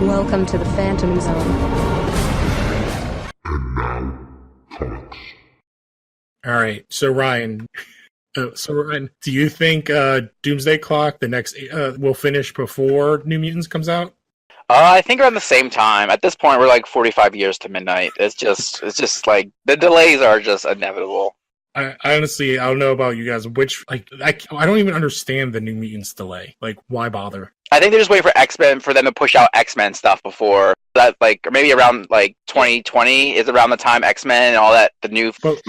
Welcome to the Phantom Zone. All right, so Ryan, do you think Doomsday Clock, the next, will finish before New Mutants comes out? I think around the same time. At this point, we're like 45 years to midnight. It's just like the delays are just inevitable. I honestly, I don't know about you guys. I don't even understand the New Mutants delay. Like, why bother? I think they're just waiting for X-Men for them to push out X-Men stuff before that. Like, or maybe around like 2020 is around the time X-Men and all that the new Fox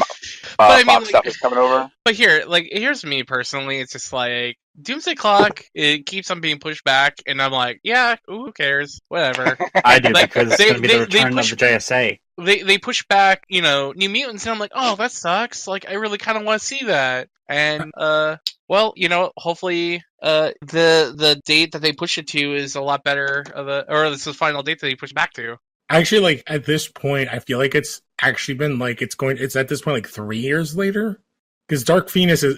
stuff is coming over. But here's me personally. It's just like Doomsday Clock. It keeps on being pushed back, and I'm like, yeah, who cares? Whatever. I do because it's going to be the return of the JSA. They push back, New Mutants, and I'm like, oh, that sucks. Like, I really kind of want to see that. And well, hopefully the date that they push it to is a lot better or this is the final date that they push back to. Actually, like at this point, I feel like it's actually been like it's at this point like 3 years later. Because Dark Phoenix is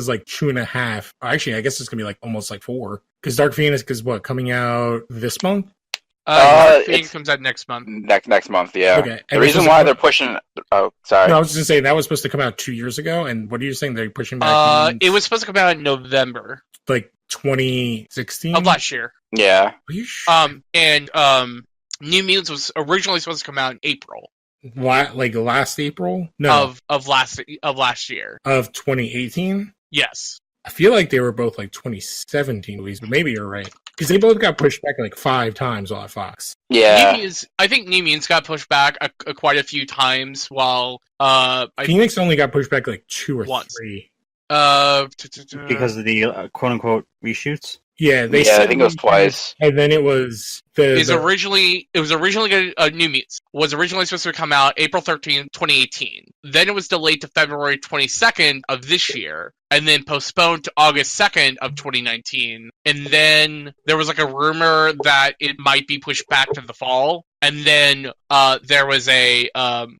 like 2.5. Actually, I guess it's gonna be like almost like 4. Because Dark Phoenix is coming out this month? Phoenix comes out next month. Next month, yeah. Okay. The reason why they're pushing... Oh, sorry. No, I was just going to say, that was supposed to come out 2 years ago, and what are you saying? They're pushing back? It was supposed to come out in November. Like 2016? Of last year. Yeah. Are you sure? And New Mutants was originally supposed to come out in April. Like last April? No. Of last year. Of 2018? Yes. I feel like they were both like 2017 movies, but maybe you're right. Because they both got pushed back like 5 times on Fox. Yeah. I think New Mutants got pushed back quite a few times, while Phoenix only got pushed back like 2 or 3. Because of the quote-unquote reshoots? Yeah, I think it was twice. And then it was... Originally New Mutants was originally supposed to come out April 13th, 2018. Then it was delayed to February 22nd of this year, and then postponed to August 2nd of 2019. And then there was like a rumor that it might be pushed back to the fall. And then there was a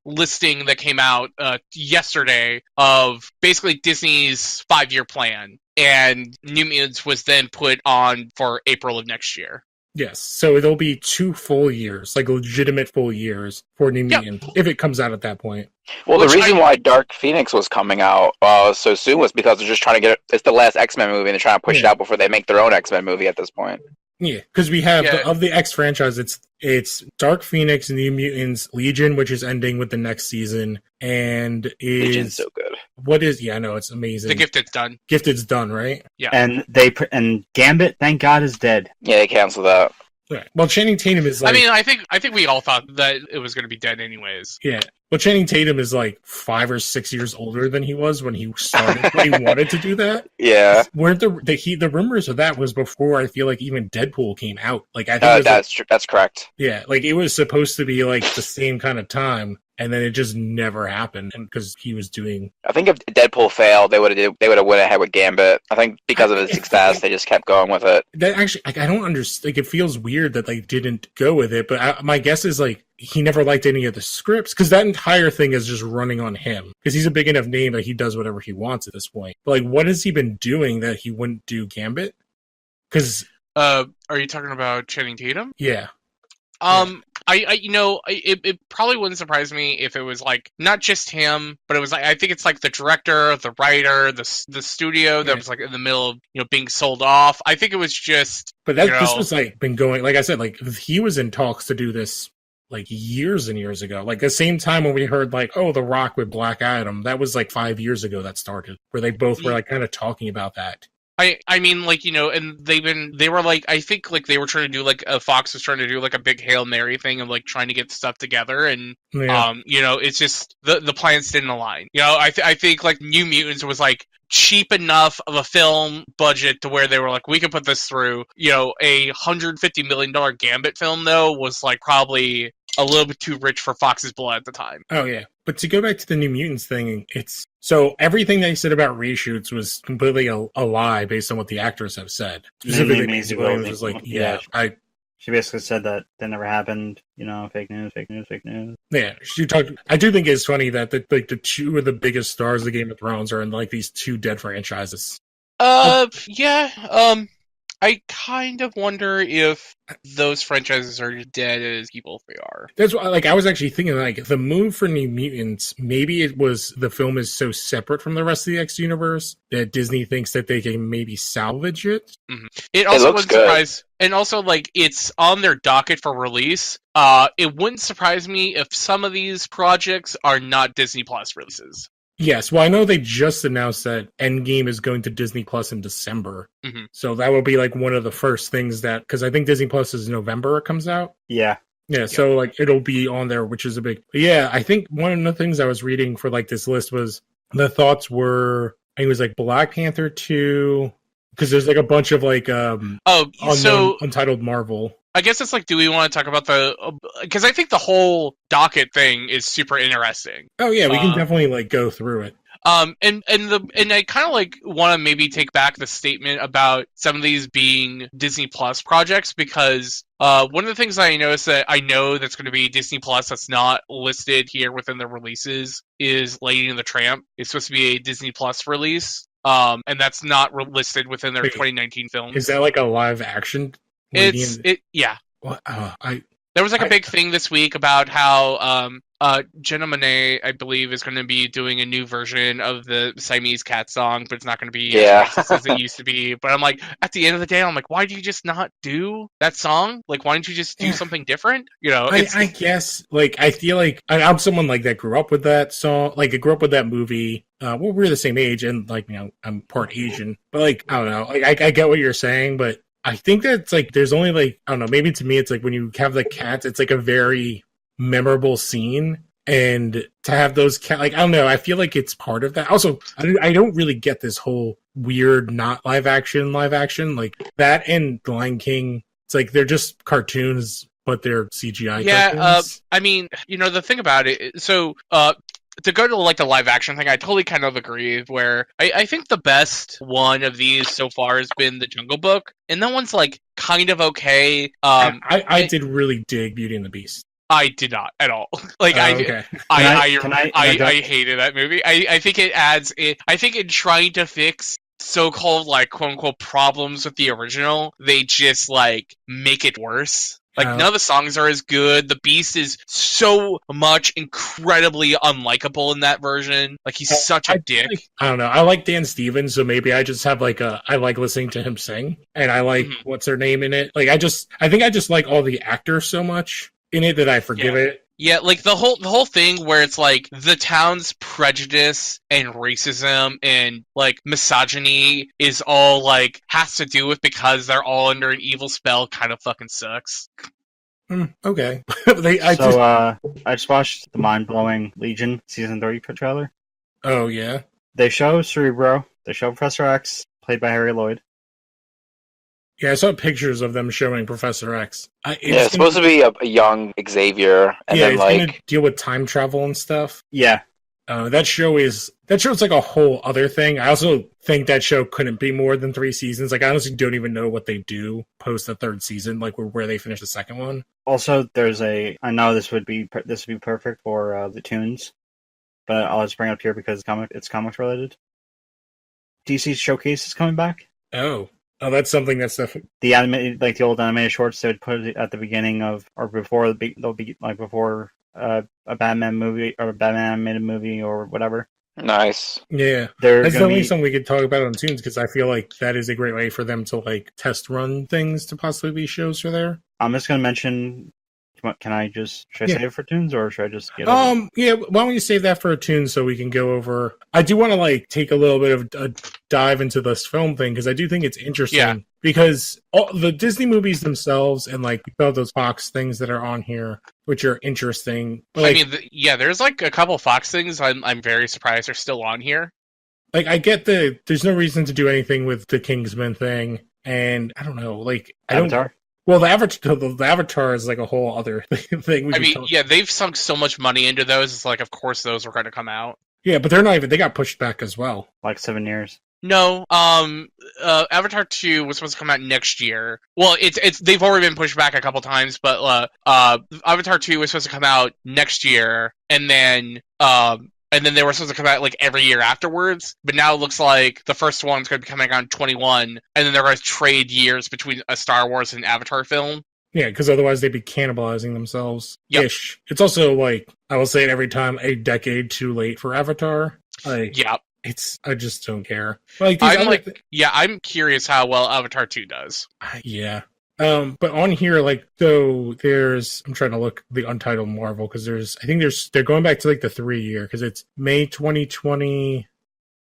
listing that came out yesterday of basically Disney's 5-year plan. And New Mutants was then put on for April of next year. Yes, so it'll be 2 full years, like legitimate full years for New Mutants, if it comes out at that point. Well, the reason why Dark Phoenix was coming out so soon was because they're just trying to get it. It's the last X-Men movie, and they're trying to push it out before they make their own X-Men movie at this point. Yeah, because we have, of the X franchise, it's Dark Phoenix, New Mutants, Legion, which is ending with the next season, and Legion's so good. I know, it's amazing. The Gifted's done. Gifted's done, right? Yeah. And Gambit, thank God, is dead. Yeah, they canceled that. Right. Well, Channing Tatum is like... I think we all thought that it was going to be dead anyways. Yeah. Well, Channing Tatum is like 5 or 6 years older than he was when he started. When he wanted to do that. Yeah. Weren't the rumors of that was before I feel like even Deadpool came out. Like I think that's correct. Yeah, like it was supposed to be like the same kind of time, and then it just never happened because he was doing. I think if Deadpool failed, they would have went ahead with Gambit. I think because of his success, they just kept going with it. That actually, like, I don't understand. Like, it feels weird that they didn't go with it, but my guess is like he never liked any of the scripts because that entire thing is just running on him because he's a big enough name that he does whatever he wants at this point. But like, what has he been doing that he wouldn't do Gambit? Because are you talking about Channing Tatum? Yeah. It probably wouldn't surprise me if it was like not just him, but it was like I think it's like the director, the writer, the studio that was like in the middle of being sold off. I think it was just. But this was like been going, like I said, like he was in talks to do this like years and years ago. Like the same time when we heard like, oh, The Rock with Black Adam, that was like 5 years ago that started, where they both were like kind of talking about that. I mean, like, and they were like, I think like they were trying to do like Fox was trying to do like a big Hail Mary thing of like trying to get stuff together, and it's just the plans didn't align. I think like New Mutants was like cheap enough of a film budget to where they were like, we can put this through. A $150 million Gambit film though was like probably a little bit too rich for Fox's blood at the time. Oh yeah, but to go back to the New Mutants thing, it's so everything they said about reshoots was completely a lie based on what the actors have said. Specifically, Maisie Williams was like, she basically said that never happened. Fake news. Yeah, she talked. I do think it's funny that the 2 of the biggest stars of Game of Thrones are in like these 2 dead franchises. Yeah. I kind of wonder if those franchises are dead as people they are. That's why, like, I was actually thinking, like, the move for New Mutants, maybe it was the film is so separate from the rest of the X universe that Disney thinks that they can maybe salvage it. Mm-hmm. It also wouldn't surprise, and also, like, it's on their docket for release. It wouldn't surprise me if some of these projects are not Disney Plus releases. Yes, well, I know they just announced that Endgame is going to Disney Plus in December. Mm-hmm. So that will be like one of the first things that, because I think Disney Plus is November it comes out. Yeah. Yeah, so like it'll be on there, which is a big. Yeah, I think one of the things I was reading for like this list was the thoughts were, I think it was like Black Panther 2, because there's like a bunch of like untitled Marvel. I guess it's like, do we want to talk about because I think the whole docket thing is super interesting. Oh yeah, we can definitely like go through it. And I kind of like want to maybe take back the statement about some of these being Disney Plus projects, because one of the things I noticed that I know that's going to be Disney Plus that's not listed here within the releases is Lady and the Tramp. It's supposed to be a Disney Plus release, and that's not listed within their 2019 films. Is that like a live action? Yeah. Well, there was like a big thing this week about how Jenna Monáe, I believe, is going to be doing a new version of the Siamese Cat song, but it's not going to be as racist as it used to be. But I'm like, at the end of the day, I'm like, why do you just not do that song? Like, why don't you just do something different? You know, I guess, like, I feel like I'm someone like that grew up with that song, like, I grew up with that movie. Well, we're the same age, and like, you know, I'm part Asian, but like, I don't know, like, I get what you're saying, but I think that's like, there's only like, I don't know, maybe to me, it's like when you have the cats, it's like a very memorable scene. And to have those cats, like, I don't know, I feel like it's part of that. Also, I don't really get this whole weird, not live action, like that and The Lion King. It's like, they're just cartoons, but they're CGI cartoons. I mean, you know, the thing about it, so, to go to like the live action thing, I totally kind of agree. Where I think the best one of these so far has been The Jungle Book, and that one's like kind of okay. I did really dig Beauty and the Beast. I did not at all. Like okay. I hated that movie. I think it adds it. I think in trying to fix so-called like quote unquote problems with the original, they just like make it worse. Like, none of the songs are as good. The Beast is so much incredibly unlikable in that version. Like, he's such a dick. I don't know. I like Dan Stevens, so maybe I just have like I like listening to him sing, and I like what's her name in it. Like, I think I just like all the actors so much in it that I forgive it. Yeah, like the whole thing where it's like the town's prejudice and racism and like misogyny is all like has to do with because they're all under an evil spell kind of fucking sucks. Okay. I just watched the mind-blowing Legion season 3 trailer. Oh yeah. They show Cerebro. They show Professor X, played by Harry Lloyd. Yeah, I saw pictures of them showing Professor X. It's supposed to be a young Xavier, and then like gonna deal with time travel and stuff. Yeah, that show's like a whole other thing. I also think that show couldn't be more than 3 seasons. Like, I honestly don't even know what they do post the 3rd season, like where they finish the 2nd one. Also, I know this would be perfect for the Toons, but I'll just bring it up here because it's comics related. DC Showcase is coming back. Oh, that's something that's definitely the animated, like the old animated shorts. They would put it at the beginning of or before they'll be like before a Batman movie or a Batman animated movie or whatever. Nice. Yeah, that's definitely something we could talk about on Toons, because I feel like that is a great way for them to like test run things to possibly be shows for there. I'm just going to mention. Should I save it for Toons, or should I just get yeah, why don't you save that for a Toon so we can go over. I do want to like take a little bit of a dive into this film thing, because I do think it's interesting, because all the Disney movies themselves and like all those Fox things that are on here, which are interesting. Like, I mean, there's like a couple Fox things I'm very surprised are still on here. Like, I get there's no reason to do anything with the Kingsman thing, and I don't know, like Avatar. Well, the Avatar is like a whole other thing. They've sunk so much money into those. It's like, of course, those were going to come out. Yeah, but they're not even. They got pushed back as well. Like 7 years. No, Avatar 2 was supposed to come out next year. Well, they've already been pushed back a couple times, but Avatar 2 was supposed to come out next year, and then and then they were supposed to come out like every year afterwards. But now it looks like the first one's going to be coming out in 21, and then they're going to trade years between a Star Wars and Avatar film. Yeah, because otherwise they'd be cannibalizing themselves. Yep. Ish. It's also like, I will say it every time, a decade too late for Avatar. Like, yeah. I just don't care. Like, I'm curious how well Avatar 2 does. Yeah. But on here, like, though, I'm trying to look the Untitled Marvel, because they're going back to like the 3-year, because it's May 2020.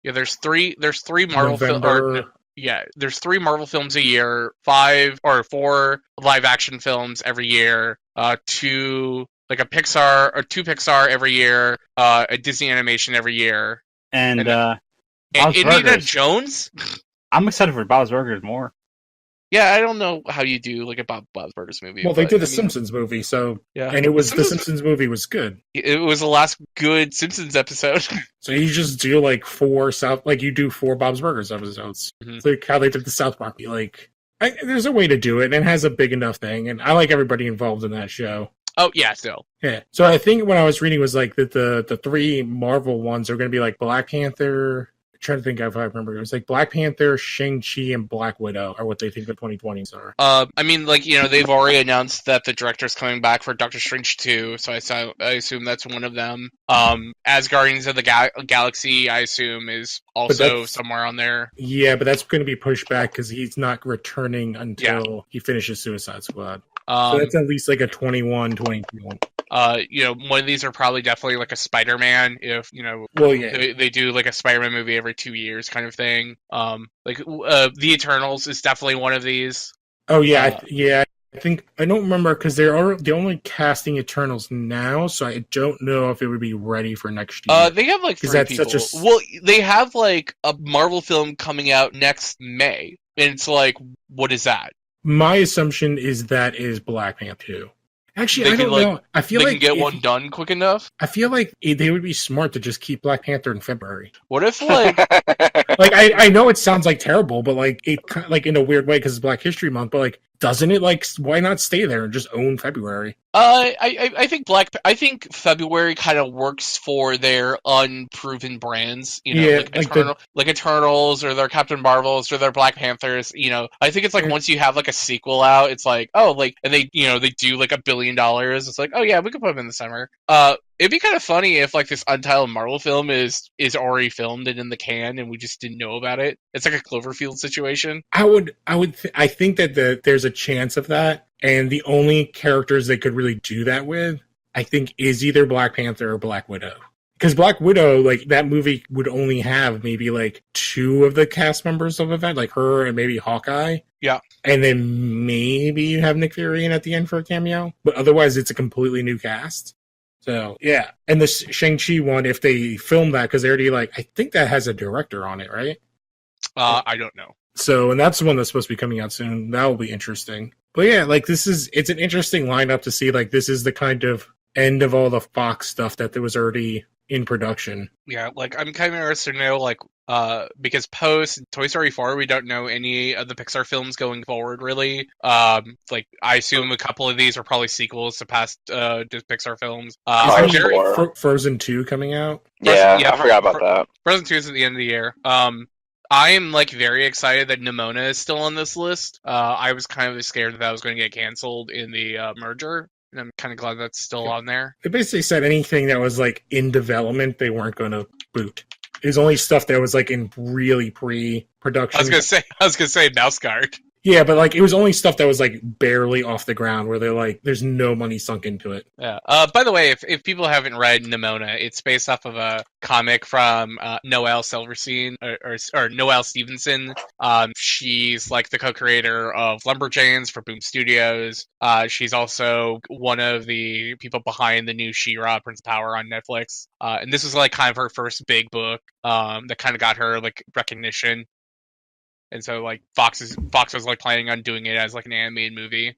Yeah, there's three Marvel films. Yeah, there's 3 Marvel films a year, 4 live action films every year, 2 Pixar every year, a Disney animation every year. And Indiana Jones? I'm excited for Bob's Burgers more. Yeah, I don't know how you do like a Bob's Burgers movie. Well, they did the Simpsons movie, so yeah, and the Simpsons movie was good. It was the last good Simpsons episode. So you just do like 4 Bob's Burgers episodes. Mm-hmm. It's like how they did the South Park. Like, there's a way to do it, and it has a big enough thing, and I like everybody involved in that show. Oh yeah, still. Yeah. So I think what I was reading was like that the 3 Marvel ones are going to be like Black Panther. I'm trying to think if I remember. It was like Black Panther, Shang-Chi, and Black Widow are what they think the 2020s are. I mean, like, they've already announced that the director's coming back for Doctor Strange 2, so I assume that's one of them. As Guardians of the Galaxy, I assume, is also somewhere on there. Yeah, but that's going to be pushed back because he's not returning until he finishes Suicide Squad. So that's at least like a 21, 22 one. One of these are probably definitely like a Spider-Man if, they do like a Spider-Man movie every 2 years kind of thing. The Eternals is definitely one of these. Oh, yeah. I think, I don't remember because they're only casting Eternals now, so I don't know if it would be ready for next year. They have like 3 people. Well, they have like a Marvel film coming out next May, and it's like, what is that? My assumption is that is Black Panther 2. Actually, I don't know. I feel they can get one done quick enough. I feel like they would be smart to just keep Black Panther in February. What if like I know it sounds like terrible, but like it like in a weird way because it's Black History Month, but like doesn't it like why not stay there and just own February? I think February kind of works for their unproven brands, like Eternals or their Captain Marvels or their Black Panthers. I think it's like once you have like a sequel out, it's like and they they do like $1 billion. It's like, oh yeah, we could put them in the summer. It'd be kind of funny if like this Untitled Marvel film is already filmed and in the can and we just didn't know about it. It's like a Cloverfield situation. I think that there's a chance of that. And the only characters they could really do that with, I think, is either Black Panther or Black Widow. Because Black Widow, like, that movie would only have maybe, like, 2 of the cast members of the event, like her and maybe Hawkeye. Yeah. And then maybe you have Nick Fury in at the end for a cameo. But otherwise, it's a completely new cast. So, yeah. And the Shang-Chi one, if they film that, because they already, like, I think that has a director on it, right? I don't know. So, and that's the one that's supposed to be coming out soon. That will be interesting. But yeah, like it's an interesting lineup to see. Like this is the kind of end of all the Fox stuff that there was already in production. Yeah, like I'm kind of interested to know, like, because post Toy Story 4, we don't know any of the Pixar films going forward, really. Like I assume a couple of these are probably sequels to past Pixar films. Frozen 2 coming out. Yeah, I forgot about that. Frozen 2 is at the end of the year. I am like very excited that Nimona is still on this list. I was kind of scared that was going to get canceled in the merger, and I'm kind of glad that's still on there. They basically said anything that was like in development, they weren't going to boot. It was only stuff that was like in really pre-production. I was gonna say Mouse Guard. Yeah, but like it was only stuff that was like barely off the ground where they're like, there's no money sunk into it. Yeah. By the way, if people haven't read Nimona, it's based off of a comic from Noelle Silverstein or Noelle Stevenson. She's like the co-creator of Lumberjanes for Boom Studios. She's also one of the people behind the new She-Ra Prince of Power on Netflix. And this was like kind of her first big book that kind of got her like recognition. And so, like, Fox was like planning on doing it as like an animated movie.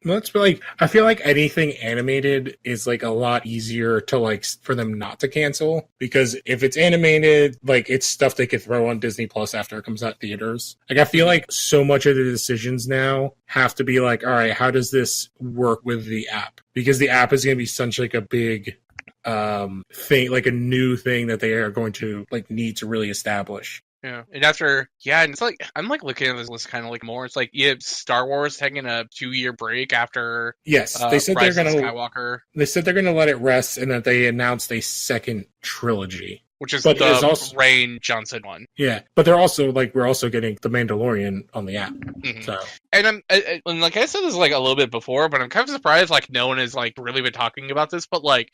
Well, that's like I feel like anything animated is like a lot easier to like for them not to cancel because if it's animated, like it's stuff they could throw on Disney Plus after it comes out theaters. Like I feel like so much of the decisions now have to be like, all right, how does this work with the app? Because the app is going to be such like a big thing, like a new thing that they are going to like need to really establish. Yeah, and it's like I'm like looking at this list kind of like more. It's like Star Wars taking a 2-year break after Yes, they said Rise they're of gonna Skywalker. They said they're gonna let it rest, and that they announced a second trilogy, which is but the also, Rian Johnson one. Yeah, but they're also like we're also getting The Mandalorian on the app. Mm-hmm. So, and and like I said this like a little bit before, but I'm kind of surprised like no one has like really been talking about this. But like,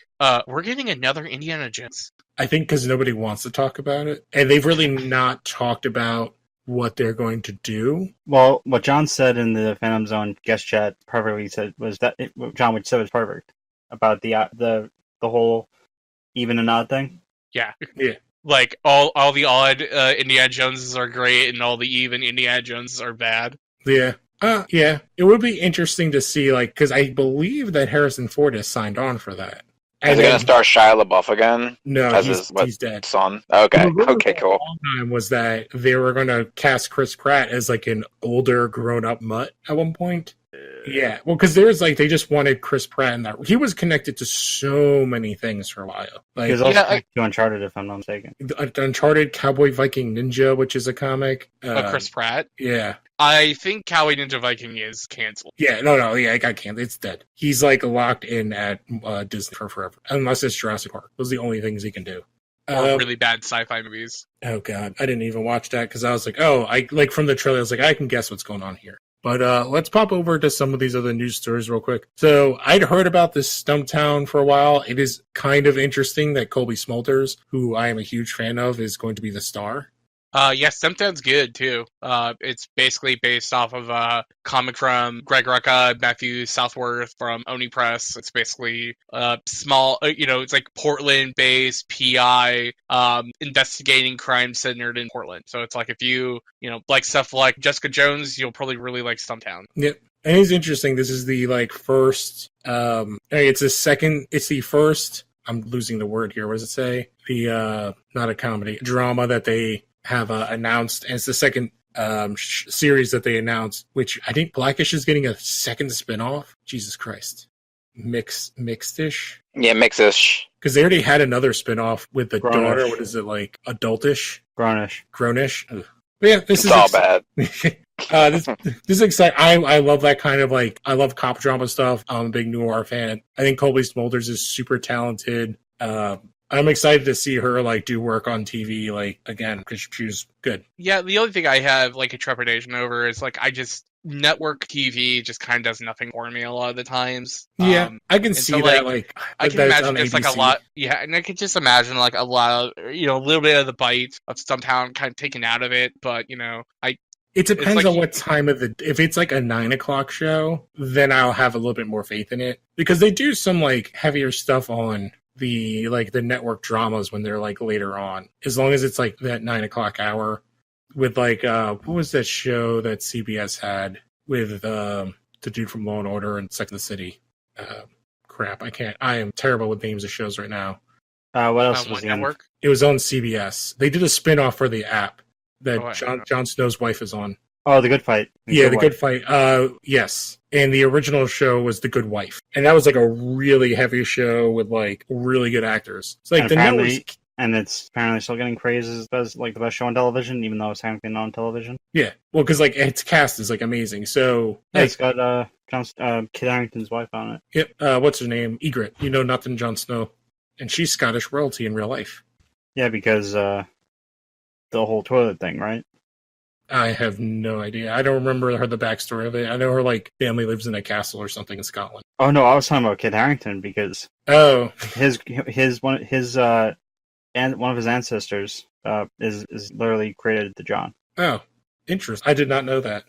we're getting another Indiana Jones. I think because nobody wants to talk about it, and they've really not talked about what they're going to do. Well, what John said in the Phantom Zone guest chat perfectly said was that John, what you said was perfect about the whole even and odd thing. Yeah. Yeah. Like all the odd Indiana Joneses are great, and all the even Indiana Joneses are bad. Yeah. Yeah. It would be interesting to see, like, because I believe that Harrison Ford has signed on for that. Is he going to star Shia LaBeouf again? No, he's dead. Son. Okay. Okay, cool. Long time was that they were going to cast Chris Pratt as like an older, grown-up mutt at one point. Yeah, well, because there's like they just wanted Chris Pratt in that. He was connected to so many things for a while. Like, he was also to Uncharted, if I'm not mistaken. Uncharted, Cowboy Viking Ninja, which is a comic. Chris Pratt. Yeah. I think Cowboy Ninja Viking is canceled. Yeah, no, yeah, it got canceled. It's dead. He's like locked in at Disney for forever, unless it's Jurassic Park. Those are the only things he can do. Or really bad sci-fi movies. Oh god, I didn't even watch that because I was like, I like from the trailer, I was like, I can guess what's going on here. But let's pop over to some of these other news stories real quick. So I'd heard about this Stumptown for a while. It is kind of interesting that Colby Smulders, who I am a huge fan of, is going to be the star. Yes, Stumptown's good too. It's basically based off of a comic from Greg Rucka, Matthew Southworth from Oni Press. It's basically small, it's like Portland-based PI investigating crime centered in Portland. So it's like if you like stuff like Jessica Jones, you'll probably really like Stumptown. Yep. And it's interesting. This is the first. It's the first. I'm losing the word here. What does it say? The not a comedy drama that they have announced, and it's the second series that they announced, which I think Blackish is getting a second spinoff. Jesus Christ. Mixed-ish? Yeah, Mixed-ish. Because they already had another spinoff with the daughter. What is it, like, adultish? Grownish? Ugh. But yeah, this is all bad. This is exciting. I love that kind of I love cop drama stuff. I'm a big noir fan. I think Colby Smulders is super talented. I'm excited to see her do work on TV again because she was good. Yeah, the only thing I have a trepidation over is network TV just kind of does nothing for me a lot of the times. Yeah, I can see that. I can imagine it's a lot. Yeah, and I can just imagine a lot of a little bit of the bite of Stumptown kind of taken out of it. But it depends on what time of the. If it's a 9:00 show, then I'll have a little bit more faith in it because they do some heavier stuff on the network dramas when they're later on, as long as it's that 9:00 hour with what was that show that CBS had with the dude from Law and Order and Sex and the City? Crap, I am terrible with names of shows right now. What else was network? It was on CBS. They did a spin-off for the app that Jon Snow's wife is on. Oh, The Good Fight. The Good Fight. Yes. And the original show was The Good Wife. And that was a really heavy show with really good actors. It's the networks. And it's apparently still getting praised as the best show on television, even though it's technically not on television. Yeah. Well, because its cast is amazing. So it's got Kit Harington's wife on it. Yep. What's her name? Ygritte. Nothing Jon Snow. And she's Scottish royalty in real life. Yeah, because the whole toilet thing, right? I have no idea. I don't remember the backstory of it. I know her family lives in a castle or something in Scotland. Oh no, I was talking about Kit Harington because one of his ancestors is literally created the John. Oh, interesting. I did not know that.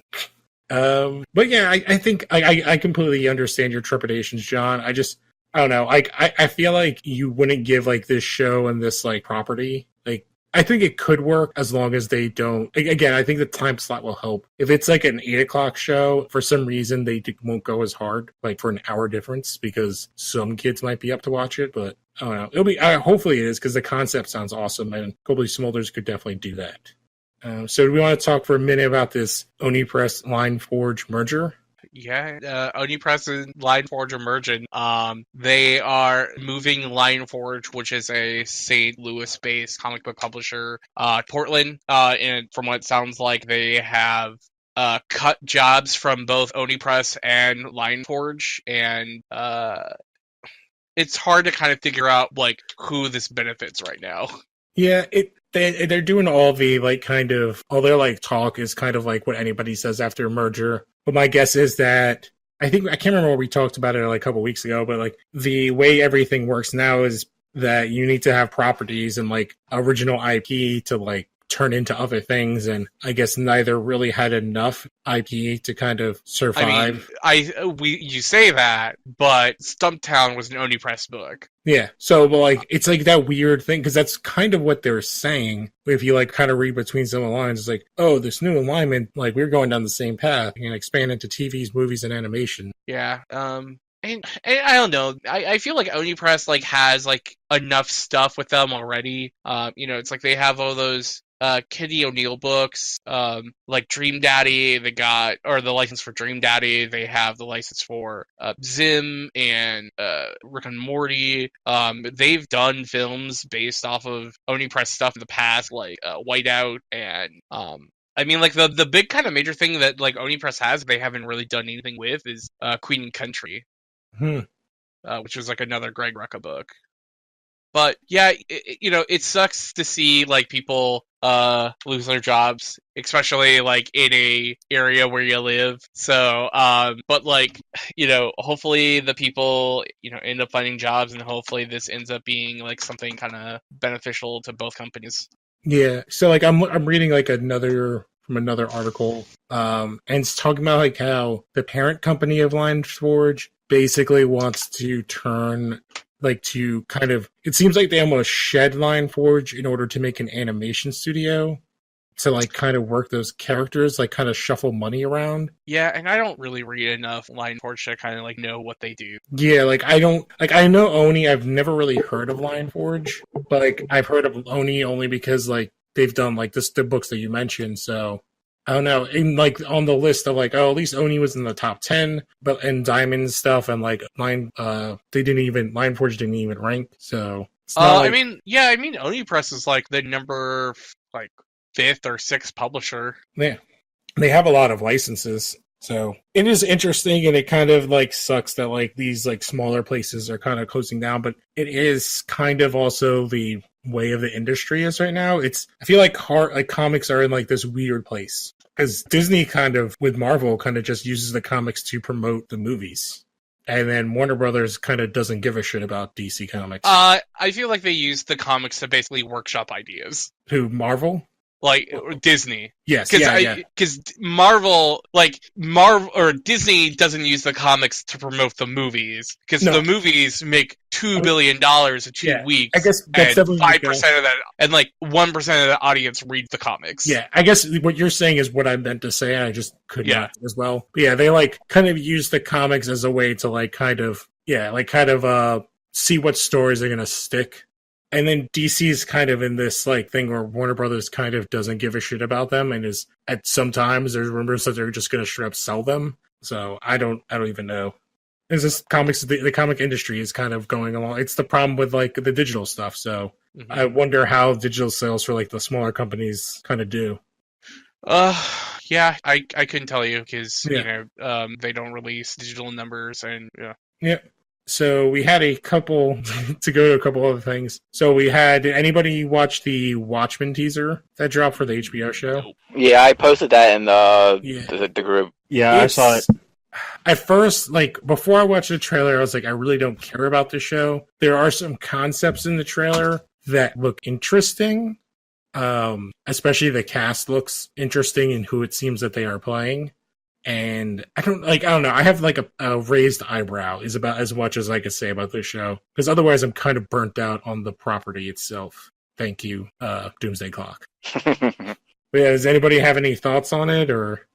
But yeah, I think I completely understand your trepidations, John. I don't know. I feel like you wouldn't give this show and this property I think it could work as long as they don't. Again, I think the time slot will help. If it's an 8:00 show, for some reason they won't go as hard, for an hour difference, because some kids might be up to watch it. But I don't know. It'll be. Hopefully it is, because the concept sounds awesome, and Colby Smulders could definitely do that. So do we want to talk for a minute about this Oni Press Line Forge merger? Yeah, Oni Press and Lion Forge are merging. They are moving Lion Forge, which is a St. Louis-based comic book publisher, Portland. And from what it sounds like, they have cut jobs from both Oni Press and Lion Forge, and it's hard to kind of figure out like who this benefits right now. Yeah, they're doing all the like kind of all their like talk is kind of like what anybody says after a merger. But my guess is that I can't remember what we talked about it like a couple weeks ago, but like the way everything works now is that you need to have properties and like original IP to like turn into other things, and I guess neither really had enough IP to kind of survive. You say that, but Stumptown was an Oni Press book. Yeah, so like it's like that weird thing because that's kind of what they're saying. If you like kind of read between some of the lines, it's like, oh, this new alignment, like we're going down the same path and expand into TVs, movies, and animation. Yeah. And I don't know. I feel like Oni Press like has like enough stuff with them already. It's like they have all those Kitty O'Neill books, like Dream Daddy. They got the license for Dream Daddy. They have the license for Zim and Rick and Morty. They've done films based off of Oni Press stuff in the past, like Whiteout and I mean, like the big kind of major thing that like Oni Press has, they haven't really done anything with is Queen and Country, which was like another Greg Rucka book. But yeah, it sucks to see like people lose their jobs, especially like in a area where you live. So, but like hopefully the people end up finding jobs, and hopefully this ends up being like something kind of beneficial to both companies. Yeah. So like I'm reading like another article, and it's talking about like how the parent company of Lion Forge basically wants to turn. Like to kind of, it seems like they almost shed Lion Forge in order to make an animation studio to like kind of work those characters, like kind of shuffle money around. Yeah, and I don't really read enough Lion Forge to kind of like know what they do. Yeah, like I know Oni. I've never really heard of Lion Forge, but like I've heard of Oni only because like they've done like the books that you mentioned. So I don't know. In like on the list of like, oh, at least Oni was in the top 10, but in Diamond stuff and like Lion Forge didn't even rank. So I mean Oni Press is like the number like 5th or 6th publisher. Yeah, they have a lot of licenses. So it is interesting, and it kind of like sucks that like these like smaller places are kind of closing down, but it is kind of also the way of the industry is right now. I feel like comics are in like this weird place because Disney kind of with Marvel kind of just uses the comics to promote the movies, and then Warner Brothers kind of doesn't give a shit about DC Comics. I feel like they use the comics to basically workshop ideas. Who, Marvel? Like Disney. Yes, because Marvel or Disney doesn't use the comics to promote the movies because the movies make $2 billion in 2 weeks. I guess that's and 5% of that, and like 1% of the audience reads the comics. Yeah, I guess what you're saying is what I meant to say, and I just could not as well. But yeah, they like kind of use the comics as a way to like kind of see what stories are gonna stick. And then DC's kind of in this like thing where Warner Brothers kind of doesn't give a shit about them, and is at sometimes there's rumors that they're just going to straight up sell them. So I don't even know. It's just the comic industry is kind of going along. It's the problem with like the digital stuff. So I wonder how digital sales for like the smaller companies kind of do. Yeah, I couldn't tell you because they don't release digital numbers and yeah. So we had a couple to go to a couple other things. So did anybody watch the Watchmen teaser that dropped for the HBO show? Yeah, I posted that in the group. Yeah, I saw it. At first, like before I watched the trailer, I was like, I really don't care about the show. There are some concepts in the trailer that look interesting. Especially the cast looks interesting in who it seems that they are playing. And I don't know. I have like a raised eyebrow is about as much as I could say about this show. Because otherwise I'm kind of burnt out on the property itself. Thank you, Doomsday Clock. But yeah, does anybody have any thoughts on it or?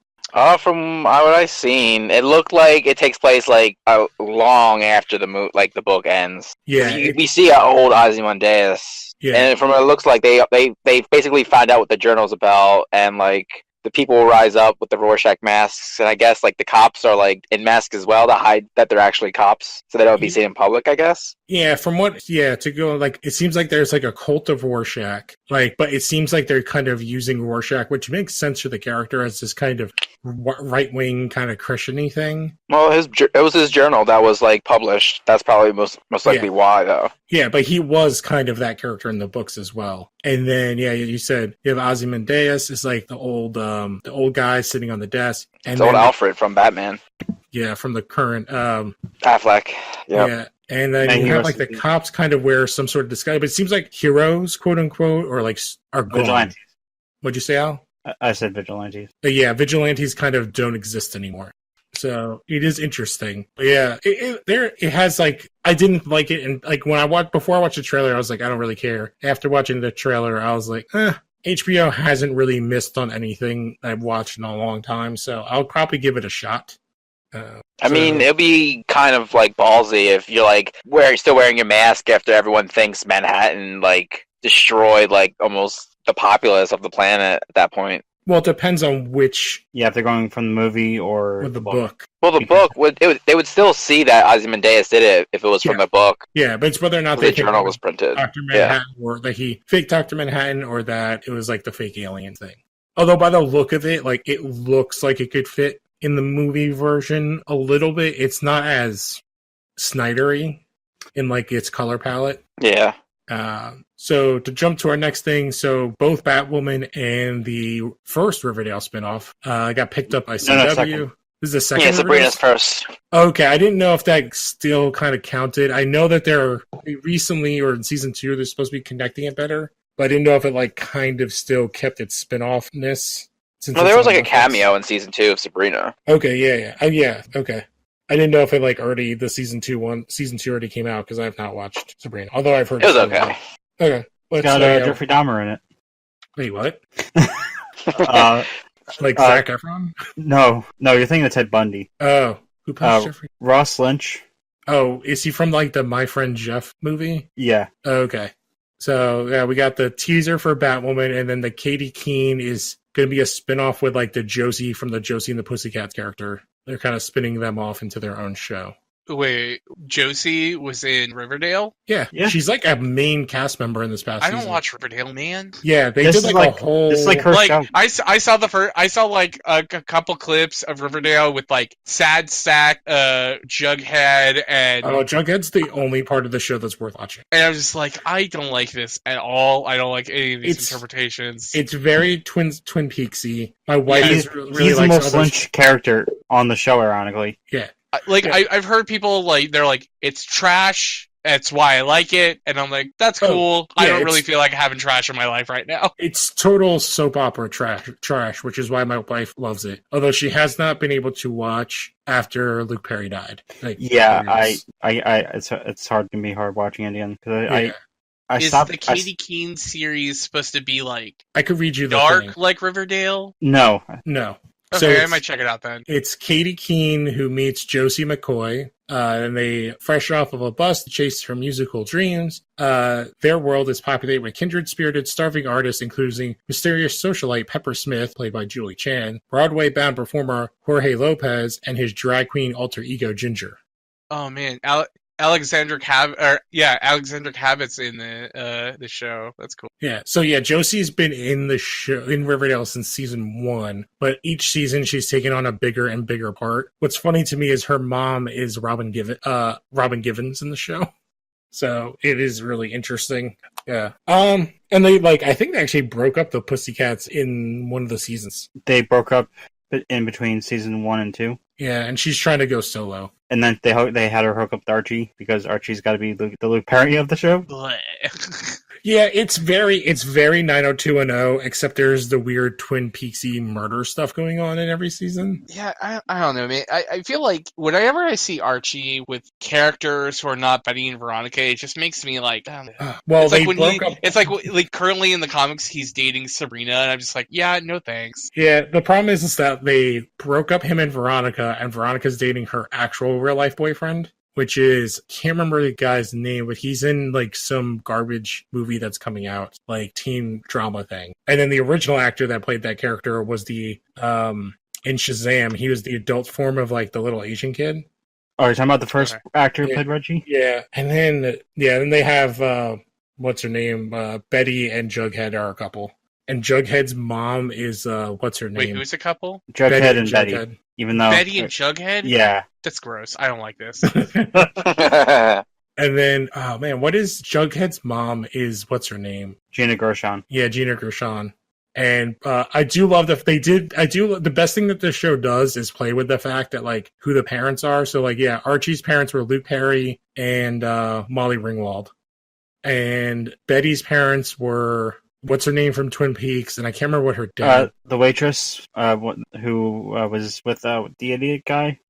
From what I've seen, it looked like it takes place like long after the book ends. Yeah, we see an old Ozymandias. Yeah, and from what it looks like, they basically find out what the journal's about, and like the people will rise up with the Rorschach masks, and I guess like the cops are like in masks as well to hide that they're actually cops, so they don't be seen in public, I guess. Yeah, to go, like, it seems like there's like a cult of Rorschach, like, but it seems like they're kind of using Rorschach, which makes sense for the character as this kind of right-wing kind of Christian-y thing. Well, it was his journal that was like published. That's probably most likely why, though. Yeah, but he was kind of that character in the books as well. And then, yeah, you said you have Ozymandias is like the old guy sitting on the desk. And it's old Alfred from Batman. Yeah, from the current Affleck. Yep. Yeah. And then you have like the cops kind of wear some sort of disguise, but it seems like heroes, quote unquote, or like are gone. Vigilantes. What'd you say, Al? I said vigilantes. Yeah, vigilantes kind of don't exist anymore. So it is interesting. But yeah, it has like, I didn't like it, and like before I watched the trailer, I was like, I don't really care. After watching the trailer, I was like, HBO hasn't really missed on anything I've watched in a long time, so I'll probably give it a shot. I mean, it'll be kind of like ballsy if you're like still wearing your mask after everyone thinks Manhattan like destroyed like almost the populace of the planet at that point. Well, it depends on which. Yeah, if they're going from the movie or the book. Well, the book they would still see that Ozymandias did it if it was from the book. Yeah, but it's whether or not the journal was printed. Dr. Manhattan, or that he faked Dr. Manhattan, or that it was like the fake alien thing. Although by the look of it, like it looks like it could fit in the movie version a little bit. It's not as Snydery in like its color palette. Yeah. So to jump to our next thing, so both Batwoman and the first Riverdale spinoff got picked up by CW. This is the second. Yeah, Sabrina's first. Okay, I didn't know if that still kind of counted. I know that they're recently, or in season 2, they're supposed to be connecting it better, but I didn't know if it like kind of still kept its spinoffness. No, there was like a cameo in season 2 of Sabrina. Okay, yeah, okay. I didn't know if it like already season 2 already came out because I have not watched Sabrina. Although I've heard it was okay. Okay, it's got Jeffrey Dahmer in it. Wait, what? Like Zac Efron? No, you're thinking of Ted Bundy. Oh, who plays Jeffrey? Ross Lynch. Oh, is he from like the My Friend Jeff movie? Yeah. Okay. So yeah, we got the teaser for Batwoman, and then the Katie Keene is going to be a spinoff with like the Josie from the Josie and the Pussycats character. They're kind of spinning them off into their own show. Wait, Josie was in Riverdale? Yeah. She's like a main cast member in this past season. I don't watch Riverdale, man. Yeah, they did like a whole. This is like her show. I saw like a couple clips of Riverdale with like Sad Sack, Jughead, and Jughead's the only part of the show that's worth watching. And I was just like, I don't like this at all. I don't like any of these interpretations. It's very Twin Peaksy. My wife really he's likes the most Lynch character on the show, ironically. Yeah. I've heard people they're like, it's trash. That's why I like it. And I'm like, that's cool. I don't really feel like having trash in my life right now. It's total soap opera trash, which is why my wife loves it. Although she has not been able to watch after Luke Perry died. It's hard to be hard watching it again because Is the Katie Keene series supposed to be like I could read you the dark thing. like Riverdale? No. Okay, I might check it out then. It's Katie Keene who meets Josie McCoy, and they fresh off of a bus to chase her musical dreams. Their world is populated with kindred-spirited, starving artists, including mysterious socialite Pepper Smith, played by Julie Chan, Broadway-bound performer Jorge Lopez, and his drag queen alter ego Ginger. Oh man, Alexandra Cabot's in the show. That's cool. Yeah. So yeah, Josie's been in the show in Riverdale since season 1, but each season she's taken on a bigger and bigger part. What's funny to me is her mom is Robin Givens in the show. So it is really interesting. Yeah. And they I think they actually broke up the Pussycats in one of the seasons. They broke up in between season 1 and 2. Yeah, and she's trying to go solo. And then they had her hook up with Archie because Archie's got to be the Luke Perry of the show. Yeah, it's very 90210, except there's the weird Twin Peaksy murder stuff going on in every season. Yeah, I don't know, man. I feel like whenever I see Archie with characters who are not Betty and Veronica, it just makes me like, I don't know. Well, it's like currently in the comics he's dating Sabrina, and I'm just like, yeah, no thanks. Yeah, the problem is that they broke up him and Veronica's dating her actual real life boyfriend. which is, can't remember the guy's name, but he's in like some garbage movie that's coming out, like teen drama thing. And then the original actor that played that character was the in Shazam, he was the adult form of like the little Asian kid. Oh, you're talking about the first actor who Yeah. played Reggie? Yeah, and then then they have what's her name? Betty and Jughead are a couple, and Jughead's mom is what's her name? Wait, who's a couple? Jughead and Betty. Even though Betty and Jughead? Yeah. That's gross. I don't like this. And then, oh man, what is Jughead's mom? Is what's her name? Gina Gershon. Yeah, Gina Gershon. And I do love that they did. The best thing that this show does is play with the fact that like who the parents are. So like, yeah, Archie's parents were Luke Perry and Molly Ringwald, and Betty's parents were what's her name from Twin Peaks, and I can't remember what her dad. The waitress, who was with the idiot guy.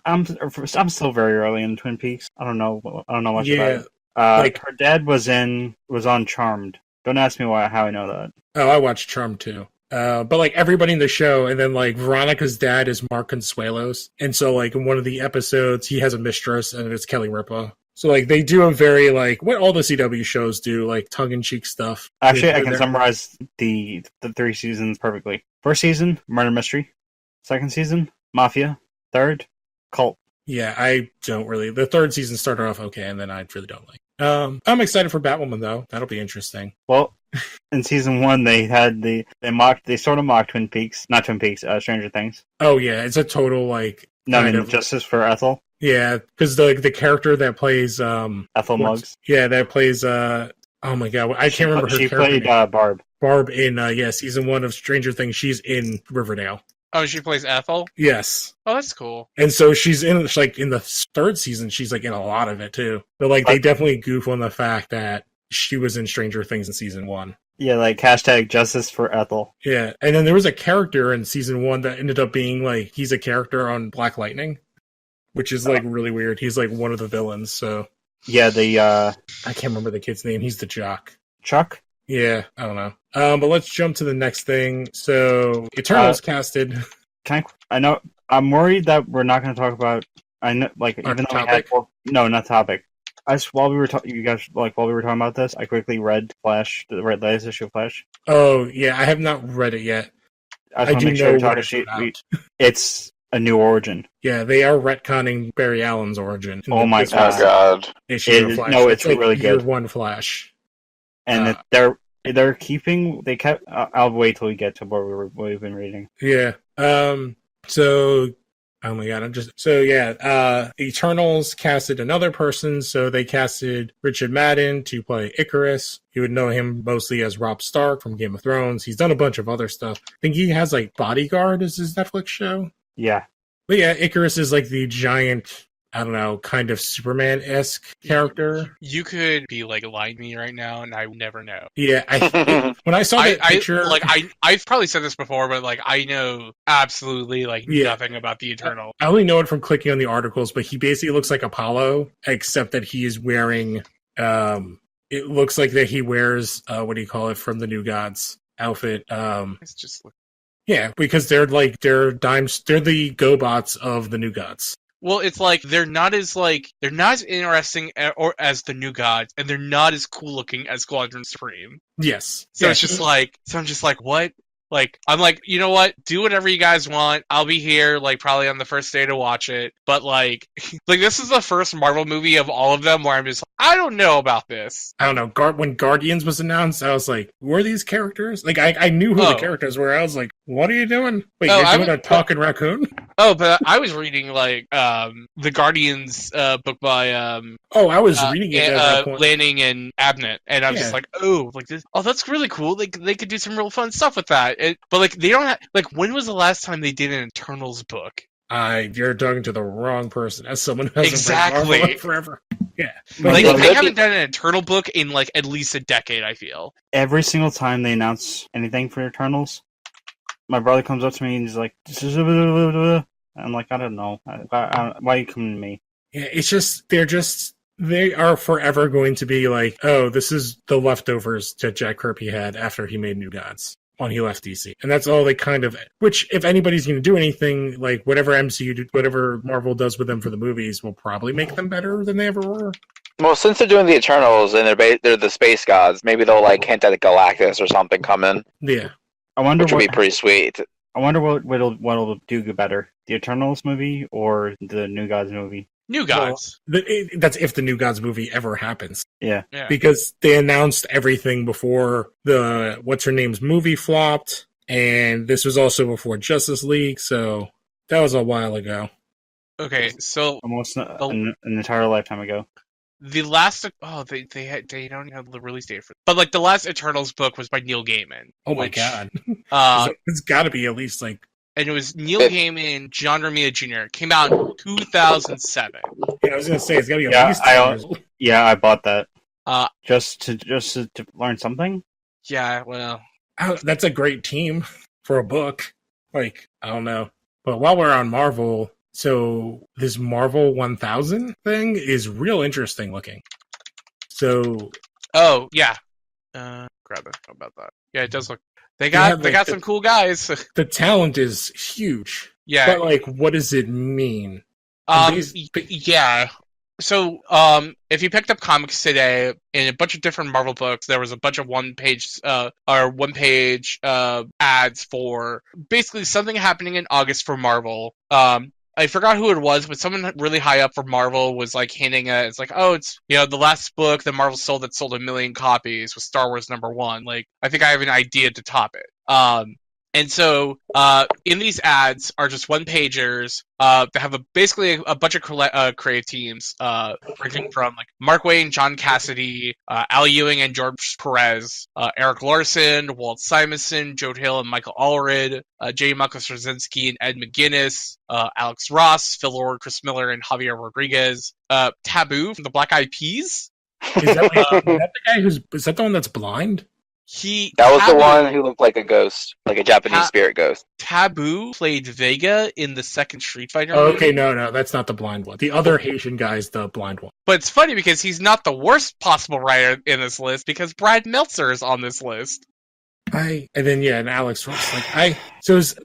I'm still very early in Twin Peaks. I don't know much about it. Her dad was on Charmed. Don't ask me how I know that. Oh, I watched Charmed too. But like everybody in the show, and then like Veronica's dad is Mark Consuelos, and so like in one of the episodes he has a mistress, and it's Kelly Ripa. So like they do a very like what all the CW shows do, like tongue-in-cheek stuff. Actually, I can summarize the 3 seasons perfectly. First season, murder mystery. Second season, mafia. Third, cult. Yeah, I don't really. The third season started off okay, and then I really don't like. I'm excited for Batwoman though. That'll be interesting. Well, in season 1, they sort of mocked Twin Peaks, not Twin Peaks, Stranger Things. Oh yeah, it's a total like. No, I mean Justice for Ethel. Yeah, because the character that plays Ethel Muggs. Yeah, that plays oh my god, I can't remember her She character played name. Barb. Barb in season 1 of Stranger Things. She's in Riverdale. Oh, she plays Ethel? Yes. Oh, that's cool. And so she's in the third season. She's like in a lot of it too. But like they definitely goof on the fact that she was in Stranger Things in season 1. Yeah, like hashtag Justice for Ethel. Yeah, and then there was a character in season 1 that ended up being like he's a character on Black Lightning, which is like really weird. He's like one of the villains. So yeah, I can't remember the kid's name. He's the jock. Chuck. Yeah, I don't know. But let's jump to the next thing. So Eternals casted. I know. I'm worried that we're not going to talk about. I know, like Our even though topic? we had no, not topic. While we were talking about this, I quickly read Flash, the latest issue of Flash. Oh yeah, I have not read it yet. I do just want to make know sure what it's about. it's a new origin. Yeah, they are retconning Barry Allen's origin. Oh my This god! Oh god. issue of Flash. No, it's like really year good. 1 Flash. And they're keeping. They kept. I'll wait till we get to what we've been reading. Yeah. So, oh my god, Eternals casted another person, so they casted Richard Madden to play Icarus. You would know him mostly as Robb Stark from Game of Thrones. He's done a bunch of other stuff. I think he has like Bodyguard as his Netflix show. Yeah. But yeah, Icarus is like the giant, I don't know, kind of Superman-esque character. You could be like lying to me right now, and I would never know. Yeah, when I saw that picture, I've probably said this before, but like I know absolutely nothing about the Eternal. I only know it from clicking on the articles, but he basically looks like Apollo, except that he is wearing. It looks like that he wears what do you call it from the New Gods outfit. It's just Yeah, because they're the GoBots of the New Gods. well, it's like they're not as interesting or as the New Gods, and they're not as cool looking as Squadron Supreme. Yes. So Yeah. it's just like, I'm just like, what? Like, I'm like, you know what? Do whatever you guys want. I'll be here, like, probably on the first day to watch it. But, like, this is the first Marvel movie of all of them where I'm just, I don't know about this. I don't know. When Guardians was announced, I was like, who are these characters? Like, I knew who the characters were. I was like, what are you doing? Wait, you're doing a talking raccoon? Oh, but I was reading, like, the Guardians book by... I was reading it at that point. Lanning and Abnett, and I'm just like, that's really cool. They could do some real fun stuff with that. But like they don't have, like, when was the last time they did an Eternals book? You're talking to the wrong person. As someone who hasn't read Marvel forever. Yeah, Like they haven't done an Eternal book in like at least a decade. I feel every single time they announce anything for Eternals, my brother comes up to me and he's like, I'm like, I don't know. Why are you coming to me? Yeah, it's just they are forever going to be like, oh, this is the leftovers that Jack Kirby had after he made New Gods. when he left DC. And that's all they kind of, which if anybody's going to do anything, like whatever whatever Marvel does with them for the movies will probably make them better than they ever were. Well, since they're doing the Eternals and they're the space gods, maybe they'll like hint at a Galactus or something coming. Yeah. Which would be pretty sweet. I wonder what'll do better, the Eternals movie or the New Gods movie. New Gods. Well, that's if the New Gods movie ever happens. Yeah. Because they announced everything before the What's-Her-Name's movie flopped, and this was also before Justice League, so that was a while ago. Okay, so... Almost an entire lifetime ago. The last... Oh, they don't have the release date for it. But, like, the last Eternals book was by Neil Gaiman. Oh my god. It's gotta be at least, like... And it was Neil Gaiman, John Romita Jr. It came out in 2007. Yeah, I was gonna say it's gotta be at least 10 years old. Yeah, I bought that. Just to learn something. Yeah, well, that's a great team for a book. Like, I don't know, but while we're on Marvel, so this Marvel 1000 thing is real interesting looking. So, oh yeah, grab it. How about that? Yeah, it does look. They got some cool guys. The talent is huge. Yeah. But, like, what does it mean? Yeah. So, if you picked up comics today, in a bunch of different Marvel books, there was a bunch of one-page ads for basically something happening in August for Marvel. I forgot who it was, but someone really high up for Marvel was like hinting at it's like, oh, it's the last book that Marvel sold that sold 1 million copies was Star Wars #1. Like, I think I have an idea to top it. And so, in these ads are just one-pagers that have basically a bunch of creative teams, ranging from like Mark Waid, John Cassidy, Al Ewing and George Perez, Eric Larson, Walt Simonson, Joe Hill and Michael Allred, J. Michael Straczynski and Ed McGuinness, Alex Ross, Phil Lord, Chris Miller, and Javier Rodriguez. Taboo from the Black Eyed Peas. Is that the guy is that the one that's blind? That was the one who looked like a ghost, like a Japanese spirit ghost. Taboo played Vega in the second Street Fighter movie. Okay, no, that's not the blind one. The other Haitian guy's the blind one. But it's funny because he's not the worst possible writer in this list because Brad Meltzer is on this list. And Alex Ross.